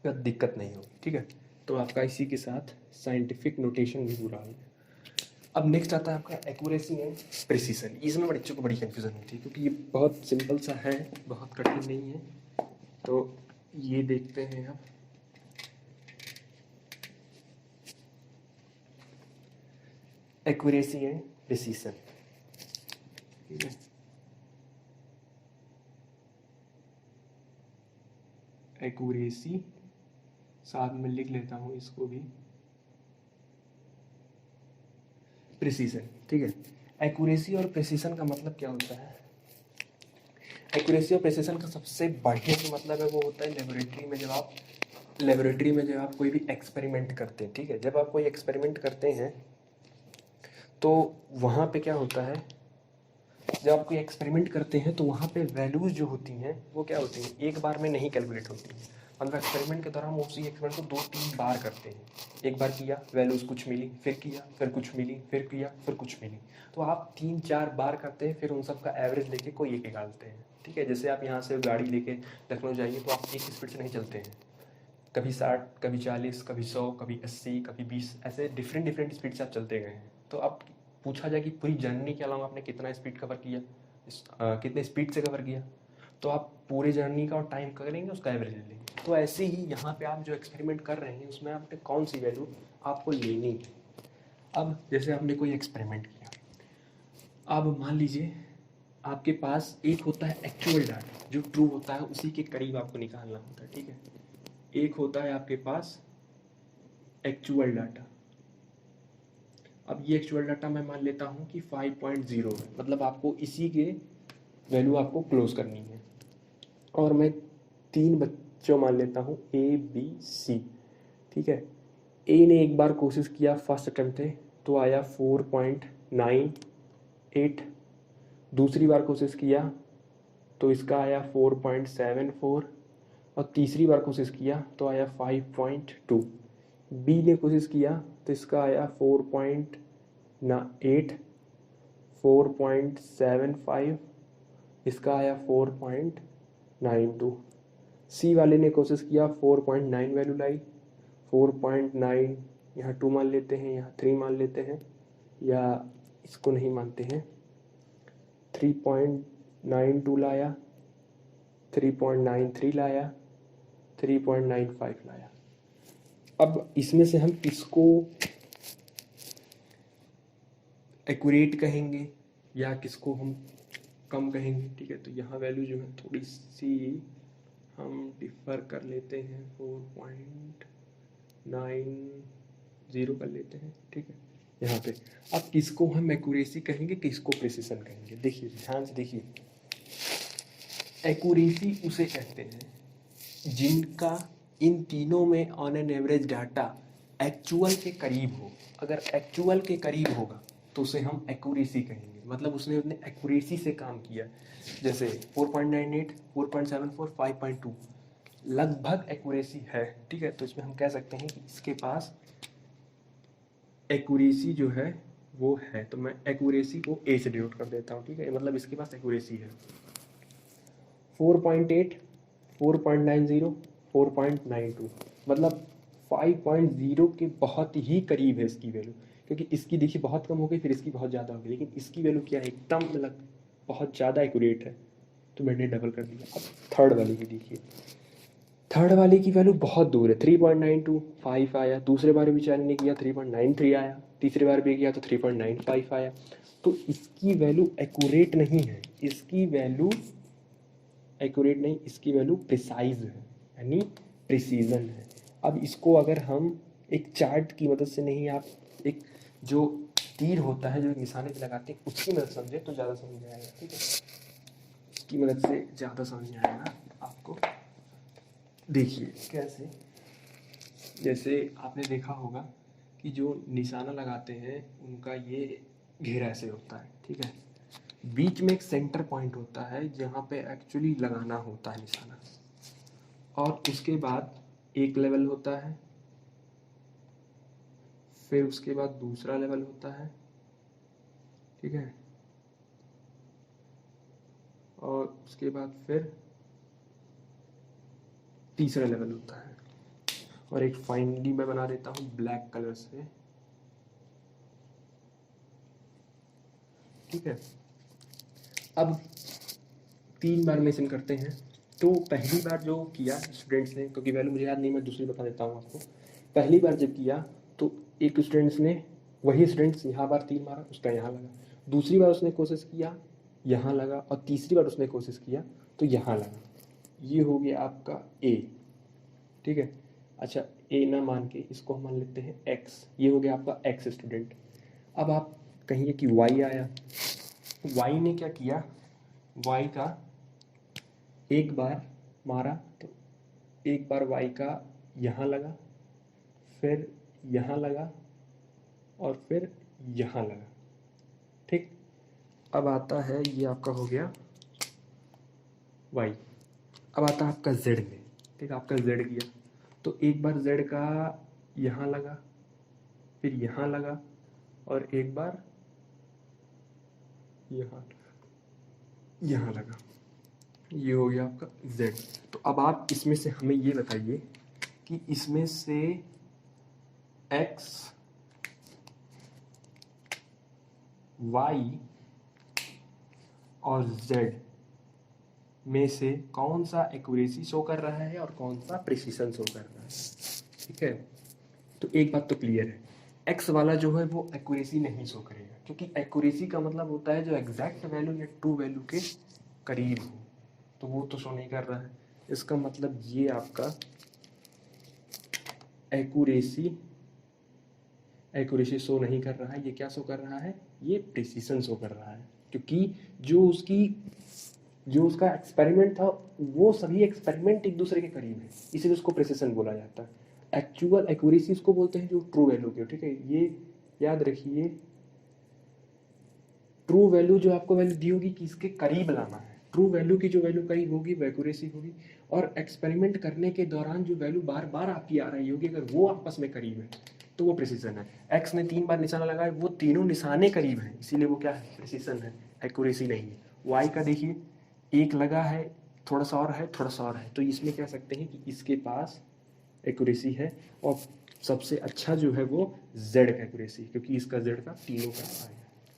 A: दिक्कत नहीं होगी, ठीक है। तो आपका इसी के साथ साइंटिफिक नोटेशन भी पूरा हो गया। अब नेक्स्ट आता है आपका एक्यूरेसी एंड प्रिसीजन। इसमें बच्चों को बड़ी कन्फ्यूजन होती है, क्योंकि ये बहुत सिंपल सा है, बहुत कठिन नहीं है। तो ये देखते हैं आप, एक्यूरेसी एंड प्रिसीजन, ठीक है। एक्यूरेसी साथ में लिख लेता हूँ इसको भी, प्रिसीजन, ठीक है। एक्यूरेसी और प्रिसीजन का मतलब क्या होता है, एक्यूरेसी और प्रिसीजन का सबसे बढ़िया जो मतलब है वो होता है लेबोरेटरी में जब आप कोई भी एक्सपेरिमेंट करते हैं, ठीक है। जब आप कोई एक्सपेरिमेंट करते हैं तो वहाँ पे क्या होता है, जब आप कोई एक्सपेरिमेंट करते हैं तो वहाँ पे वैल्यूज जो होती हैं वो क्या होती हैं, एक बार में नहीं कैलकुलेट होती हैं। मतलब एक्सपेरिमेंट के दौरान हम उसी एक्सपेरिमेंट को 2-3 बार करते हैं, एक बार किया वैल्यूज कुछ मिली, फिर किया फिर कुछ मिली, फिर किया फिर कुछ मिली, तो आप 3-4 बार करते हैं, फिर उन सब का एवरेज लेके कोई एक निकालते हैं, ठीक है। जैसे आप यहाँ से गाड़ी लेके लखनऊ जाइए तो आप एक स्पीड से नहीं चलते हैं, कभी 60 कभी 40 कभी 100 कभी 80 कभी 20, ऐसे डिफरेंट स्पीड से आप चलते गए हैं। तो अब पूछा जाए कि पूरी जर्नी के अलावा आपने कितना स्पीड कवर किया, कितने स्पीड से कवर किया, तो आप पूरे जर्नी का और टाइम करेंगे, उसका एवरेज ले लेंगे। तो ऐसे ही यहाँ पे आप जो एक्सपेरिमेंट कर रहे हैं उसमें आपने कौन सी वैल्यू आपको लेनी है। अब जैसे आपने कोई एक्सपेरिमेंट किया, अब मान लीजिए आपके पास एक होता है एक्चुअल डाटा, जो ट्रू होता है उसी के करीब आपको निकालना होता है, ठीक है। एक होता है आपके पास एक्चुअल डाटा। अब ये एक्चुअल डाटा मैं मान लेता हूँ कि 5.0 है, मतलब आपको इसी के वैल्यू आपको क्लोज करनी है। और मैं 3 बच्चों मान लेता हूँ ABC, ठीक है। ए ने एक बार कोशिश किया फर्स्ट अटेम्प्ट थे तो आया 4.98, दूसरी बार कोशिश किया तो इसका आया 4.74, और तीसरी बार कोशिश किया तो आया 5.2। बी ने कोशिश किया तो इसका आया 4.8, 4.75, इसका आया 4.92। सी वाले ने कोशिश किया 4.9 वैल्यू लाई, 4.9 यहाँ 2 मान लेते हैं, यहाँ 3 मान लेते हैं, या इसको नहीं मानते हैं, 3.92 लाया, 3.93 लाया, 3.95 लाया। अब इसमें से हम किसको एक्यूरेट कहेंगे या किसको हम कम कहेंगे, ठीक है। तो यहाँ वैल्यू जो है थोड़ी सी हम डिफ़र कर लेते हैं, 4.90 कर लेते हैं, ठीक है यहाँ पे। अब किसको हम एक्यूरेसी कहेंगे, किसको प्रिसिशन कहेंगे, देखिए ध्यान से देखिए। एक्यूरेसी उसे कहते हैं जिनका इन तीनों में on an average data actual के करीब हो। अगर एक्चुअल के करीब होगा तो उसे हम एक्यूरेसी कहेंगे, मतलब उसने अपने एक्यूरेसी से काम किया। जैसे 4.98, 4.74, 5.2, लगभग एक्यूरेसी है, ठीक है। तो इसमें हम कह सकते हैं कि इसके पास एक्यूरेसी जो है वो है। तो मैं एक्यूरेसी को ए से डिनोट कर देता हूँ, ठीक है। मतलब इसके पास एक्यूरेसी है 4.8, 4.90, 4.92, मतलब 5.0 के बहुत ही करीब है इसकी वैल्यू। क्योंकि इसकी देखिए बहुत कम हो गई, फिर इसकी बहुत ज़्यादा हो गई, लेकिन इसकी वैल्यू क्या है, एकदम मतलब बहुत ज़्यादा एक्यूरेट है। तो मैंने डबल कर दिया। अब थर्ड वाली की देखिए, थर्ड वाले की वैल्यू बहुत दूर है, 3.925 आया। दूसरे बार भी चैनल ने किया 3.93 आया, तीसरी बार भी किया तो 3.95 आया। तो इसकी वैल्यू एक्यूरेट नहीं है, इसकी वैल्यू एक्यूरेट नहीं, इसकी वैल्यू प्रिसाइज है, यानी प्रिसीजन है। अब इसको अगर हम एक चार्ट की मदद से नहीं, आप एक जो तीर होता है जो एक निशाने पे लगाते हैं उसकी मदद समझे तो ज़्यादा समझ आएगा, ठीक है। उसकी मदद से ज़्यादा समझ आएगा आपको। देखिए कैसे, जैसे आपने देखा होगा कि जो निशाना लगाते हैं उनका ये घेरा ऐसे होता है, ठीक है। बीच में एक सेंटर पॉइंट होता है जहाँ पे एक्चुअली लगाना होता है निशाना, और उसके बाद एक लेवल होता है, फिर उसके बाद दूसरा लेवल होता है, ठीक है, और उसके बाद फिर तीसरा लेवल होता है। और एक फाइनली मैं बना देता हूँ ब्लैक कलर से, ठीक है। अब 3 बार मेंशन करते हैं। तो पहली बार जो किया स्टूडेंट्स ने, क्योंकि वैल्यू मुझे याद नहीं, मैं दूसरी बता देता हूँ आपको। पहली बार जब किया तो एक स्टूडेंट्स ने, वही स्टूडेंट्स यहाँ बार 3 मारा, उसका यहाँ लगा। दूसरी बार उसने कोशिश किया, यहाँ लगा, और तीसरी बार उसने कोशिश किया तो यहाँ लगा। ये हो गया आपका ए, ठीक है। अच्छा, ए ना मान के इसको हम मान लेते हैं एक्स। ये हो गया आपका एक्स स्टूडेंट। अब आप कहिए कि वाई आया। वाई ने क्या किया, वाई का एक बार मारा तो एक बार वाई का यहाँ लगा, फिर यहाँ लगा, और फिर यहाँ लगा, ठीक। अब आता है, ये आपका हो गया वाई। अब आता है आपका जेड में, ठीक। आपका जेड किया तो एक बार जेड का यहाँ लगा, फिर यहाँ लगा, और एक बार यहाँ यहाँ लगा। ये हो गया आपका जेड। तो अब आप इसमें से हमें ये बताइए कि इसमें से एक्स, वाई और जेड में से कौन सा एक्यूरेसी शो कर रहा है और कौन सा प्रिसीजन शो कर रहा है, ठीक है। तो एक बात तो क्लियर है, एक्स वाला जो है वो एक्यूरेसी नहीं शो करेगा, क्योंकि एक्यूरेसी का मतलब होता है जो एग्जैक्ट वैल्यू या ट्रू वैल्यू के करीब हो, तो वो तो शो नहीं कर रहा है। इसका मतलब ये आपका एक्यूरेसी शो नहीं कर रहा है। ये क्या शो कर रहा है, ये प्रिसीजन शो कर रहा है, क्योंकि जो उसका एक्सपेरिमेंट था वो सभी एक्सपेरिमेंट एक दूसरे के करीब है, इसीलिए उसको प्रिसीजन बोला जाता है। एक्चुअल एक्यूरेसी उसको बोलते हैं जो ट्रू वैल्यू की, ठीक है। ये याद रखिए, ट्रू वैल्यू जो आपको वैल्यू दी होगी कि इसके करीब लाना है, ट्रू वैल्यू की जो वैल्यू करीब होगी वो एक्यूरेसी होगी। और एक्सपेरिमेंट करने के दौरान जो वैल्यू बार बार आपकी आ रही होगी, अगर वो आपस में करीब है तो वो प्रिसीजन है। एक्स ने 3 बार निशाना लगाया, वो तीनों निशाने करीब हैं, इसीलिए वो क्या है, प्रिसीजन है, एक्यूरेसी नहीं है। वाई का देखिए, एक लगा है, थोड़ा सा और है, थोड़ा सा और है, तो इसमें कह सकते हैं कि इसके पास एक्यूरेसी है। और सबसे अच्छा जो है वो जेड का एक्यूरेसी, क्योंकि इसका जेड का तीनों का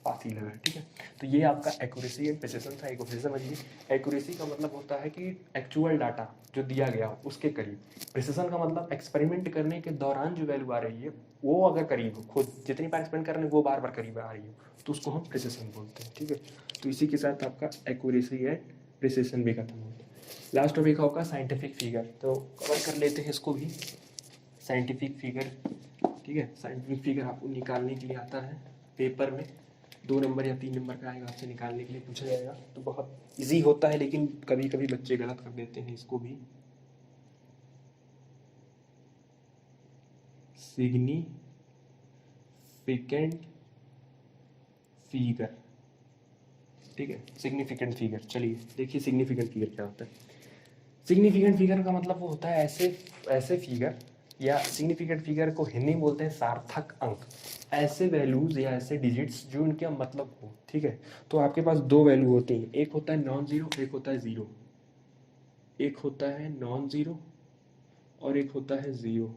A: पास ही लगा है, ठीक है। तो ये आपका एक्यूरेसी एंड प्रिसिजन था। एक समझिए, एक्यूरेसी का मतलब होता है कि एक्चुअल डाटा जो दिया गया हो उसके करीब। प्रिसिजन का मतलब एक्सपेरिमेंट करने के दौरान जो वैल्यू आ रही है वो अगर करीब हो, खुद जितनी बार एक्सपेरिमेंट कर रहे हैं वो बार बार करीब आ रही हो, तो उसको हम प्रिसिजन बोलते हैं, ठीक है। तो इसी के साथ आपका एक्यूरेसी एंड प्रिसिजन भी खत्म होता है। लास्ट टॉपिक होगा साइंटिफिक फिगर, तो कवर कर लेते हैं इसको भी। साइंटिफिक फिगर, ठीक है। साइंटिफिक फिगर आपको निकालने के लिए आता है पेपर में, 2 नंबर या 3 नंबर का आएगा, आपसे निकालने के लिए पूछा जाएगा। तो बहुत इजी होता है, लेकिन कभी कभी बच्चे गलत कर देते हैं इसको भी। सिग्निफिकेंट फिगर, ठीक है, सिग्निफिकेंट फिगर। चलिए देखिए सिग्निफिकेंट फिगर क्या होता है। सिग्निफिकेंट फिगर का मतलब वो होता है ऐसे ऐसे फिगर, या सिग्निफिकेंट फिगर को हिंदी में बोलते हैं सार्थक अंक, ऐसे वैल्यूज या ऐसे डिजिट्स जो उनके मतलब हो, ठीक है। तो आपके पास दो वैल्यू होती हैं, एक होता है नॉन जीरो, एक होता है जीरो। एक होता है नॉन जीरो और एक होता है ज़ीरो।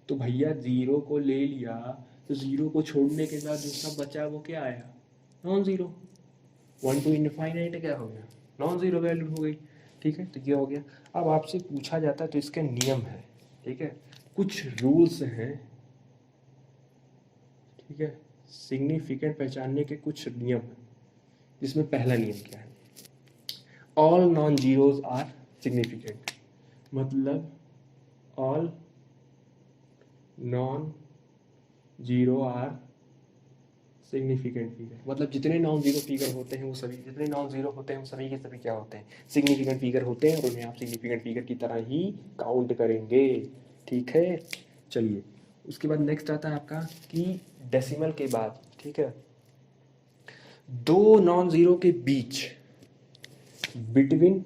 A: तो भैया ज़ीरो को ले लिया, तो ज़ीरो को छोड़ने के बाद जो सब बचा वो क्या आया, non zero. One two infinite क्या हो गया, नॉन ज़ीरो वैल्यू हो गई, ठीक है। तो ये हो गया। अब आपसे पूछा जाता है तो इसके नियम है, ठीक है, कुछ रूल्स हैं, ठीक है, सिग्निफिकेंट पहचानने के कुछ नियम हैं। जिसमें पहला नियम क्या है, all non zeros are significant, मतलब all non zero are significant figure, मतलब जितने नॉन जीरो फिगर होते हैं वो सभी, जितने नॉन जीरो होते हैं वो सभी के सभी क्या होते हैं, सिग्निफिकेंट फिगर होते हैं, और उन्हें आप सिग्निफिकेंट फिगर की तरह ही काउंट करेंगे, ठीक है। चलिए, उसके बाद नेक्स्ट आता है आपका कि डेसिमल के बाद, ठीक है, दो नॉन जीरो के बीच, between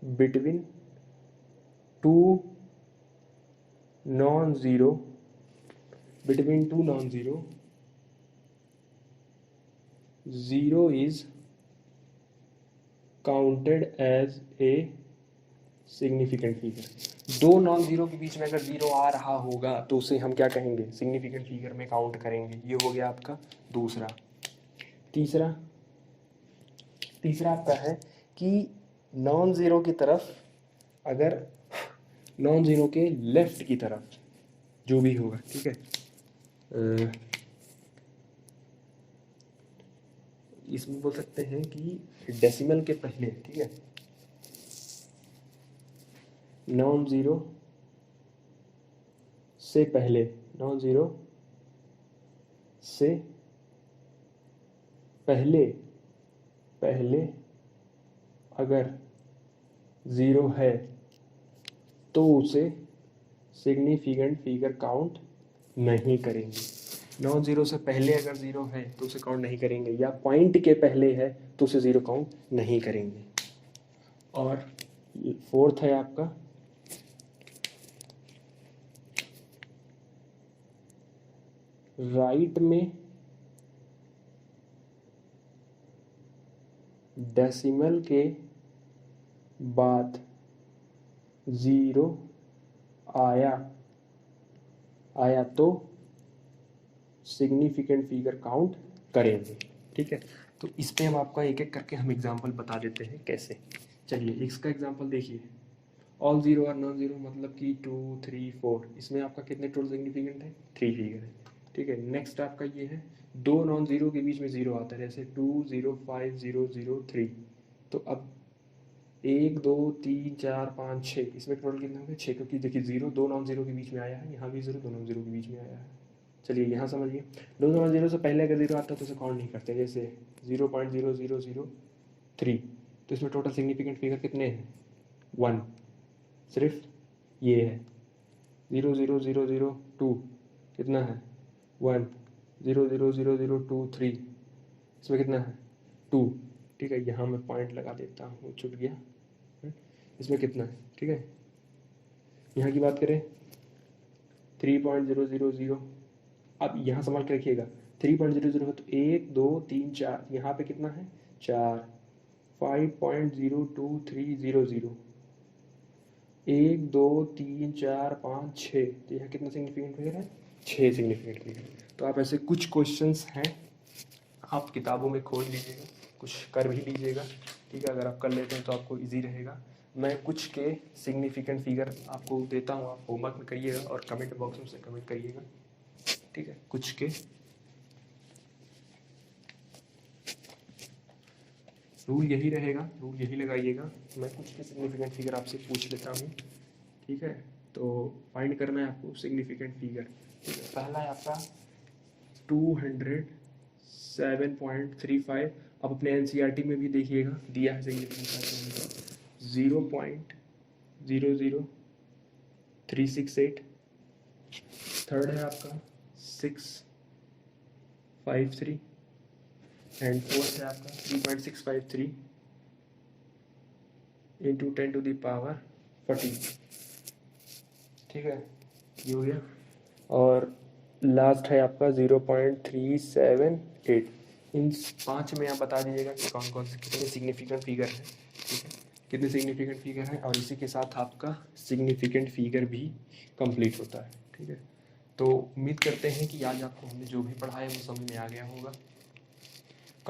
A: between two non zero, between two non zero, zero is counted as a significant figure. दो नॉन जीरो के बीच में अगर जीरो आ रहा होगा तो उसे हम क्या कहेंगे, सिग्निफिकेंट फिगर में काउंट करेंगे। ये हो गया आपका दूसरा। तीसरा तीसरा आपका है कि नॉन जीरो की तरफ, अगर नॉन जीरो के लेफ्ट की तरफ जो भी होगा, ठीक है, इसमें बोल सकते हैं कि डेसिमल के पहले, ठीक है, नॉन जीरो से पहले, नॉन जीरो से पहले पहले अगर ज़ीरो है तो उसे सिग्निफिकेंट फिगर काउंट नहीं करेंगे। नॉन ज़ीरो से पहले अगर ज़ीरो है तो उसे काउंट नहीं करेंगे, या पॉइंट के पहले है तो उसे ज़ीरो काउंट नहीं करेंगे। और फोर्थ है आपका राइट में डेसिमल के बाद ज़ीरो आया आया तो सिग्निफिकेंट फिगर काउंट करेंगे, ठीक है। तो इस पे हम आपका एक एक करके हम एग्जांपल बता देते हैं कैसे। चलिए, इसका एग्जांपल देखिए, ऑल जीरो और नॉन जीरो, मतलब कि 2 3 4, इसमें आपका कितने टोटल सिग्निफिकेंट है, 3 फिगर है, ठीक है। नेक्स्ट आपका ये है, दो नॉन जीरो के बीच में जीरो आता है, जैसे 2 0 5 0 0 3। तो अब 1 2 3 4 5 6, इसमें टोटल कितने होंगे, 6, क्योंकि देखिए जीरो दो नॉन जीरो के बीच में आया है, यहाँ भी जीरो दो नॉन जीरो के बीच में आया है। चलिए यहाँ समझिए, दो नॉन जीरो से पहले अगर जीरो आता है तो उसे काउंट नहीं करते, जैसे 0.0003, तो इसमें टोटल सिग्निफिकेंट फिगर कितने हैं, 1, सिर्फ ये है। 0.0002 कितना है, 1। 0.0002 3, इसमें कितना है, 2, ठीक है। यहाँ मैं पॉइंट लगा देता हूँ, छूट गया, इसमें कितना है, ठीक है। यहाँ की बात करें 3.000, अब यहाँ संभाल के रखिएगा, 3.00 है तो 1 2 3 4, यहाँ पे कितना है, 4। 5.02300, 1 2 3 4 5 6, तो यहाँ कितना सिग्निफिकेंट फिगर है, 6 सिग्निफिकेंट फिगर। तो आप ऐसे कुछ क्वेश्चंस हैं, आप किताबों में खोज लीजिएगा, कुछ कर भी लीजिएगा, ठीक है। अगर आप कर लेते हैं तो आपको इजी रहेगा। मैं कुछ के सिग्निफिकेंट फिगर आपको देता हूँ, आप होमवर्क में करिएगा और कमेंट बॉक्स में से कमेंट करिएगा, ठीक है। कुछ के रूल यही रहेगा, रूल यही लगाइएगा। मैं कुछ के सिग्निफिकेंट फिगर आपसे पूछ लेता हूँ, ठीक है। तो फाइंड करना है आपको सिग्निफिकेंट फिगर, ठीक है। पहला है आपका 207.35, आप अपने एनसीईआरटी में भी देखिएगा, दिया है सिग्निफिकेंट 0.00368। थर्ड है आपका 653, एंड फोर्थ है आपका 3.653, इंटू 10⁻40, ठीक है, ये हो गया। और लास्ट है आपका 0.378। इन 5 में आप बता दीजिएगा कि कौन कौन से कितने सिग्निफिकेंट फिगर हैं, ठीक है, कितने सिग्निफिकेंट फिगर हैं, और इसी के साथ आपका सिग्निफिकेंट फिगर भी कंप्लीट होता है, ठीक है। तो उम्मीद करते हैं कि आज आपको हमने जो भी पढ़ाया वो समझ में आ गया होगा।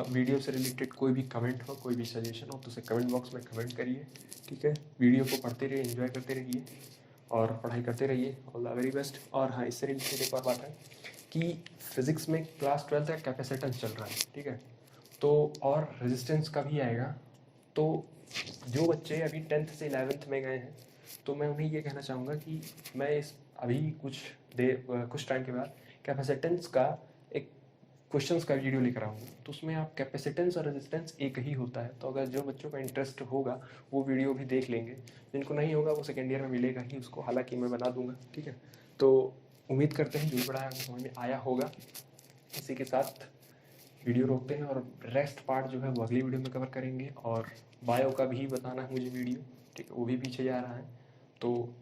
A: वीडियो से रिलेटेड कोई भी कमेंट हो, कोई भी सजेशन हो तो उसे कमेंट बॉक्स में कमेंट करिए, ठीक है। वीडियो को पढ़ते रहिए, एंजॉय करते रहिए और पढ़ाई करते रहिए। All the very best. और हाँ, इससे रिलेटेड एक और बात है कि फिज़िक्स में क्लास 12 का कैपेसिटेंस चल रहा है, ठीक है, तो और रेजिस्टेंस का भी आएगा। तो जो बच्चे अभी 10th से 11th में गए हैं तो मैं उन्हें ये कहना चाहूँगा कि मैं इस अभी कुछ टाइम के बाद कैपेसिटेंस का एक क्वेश्चंस का वीडियो लेकर आऊँगा, तो उसमें आप कैपेसिटेंस और रेजिस्टेंस एक ही होता है। तो अगर जो बच्चों का इंटरेस्ट होगा वो वीडियो भी देख लेंगे, जिनको नहीं होगा वो सेकेंड ईयर में मिलेगा ही उसको, हालांकि मैं बना दूंगा, ठीक है। तो उम्मीद करते हैं जो भी पढ़ाया समझ में आया होगा। इसी के साथ वीडियो रोकते हैं और रेस्ट पार्ट जो है वो अगली वीडियो में कवर करेंगे। और बायो का भी बताना है मुझे वीडियो, ठीक है, वो भी पीछे जा रहा है। तो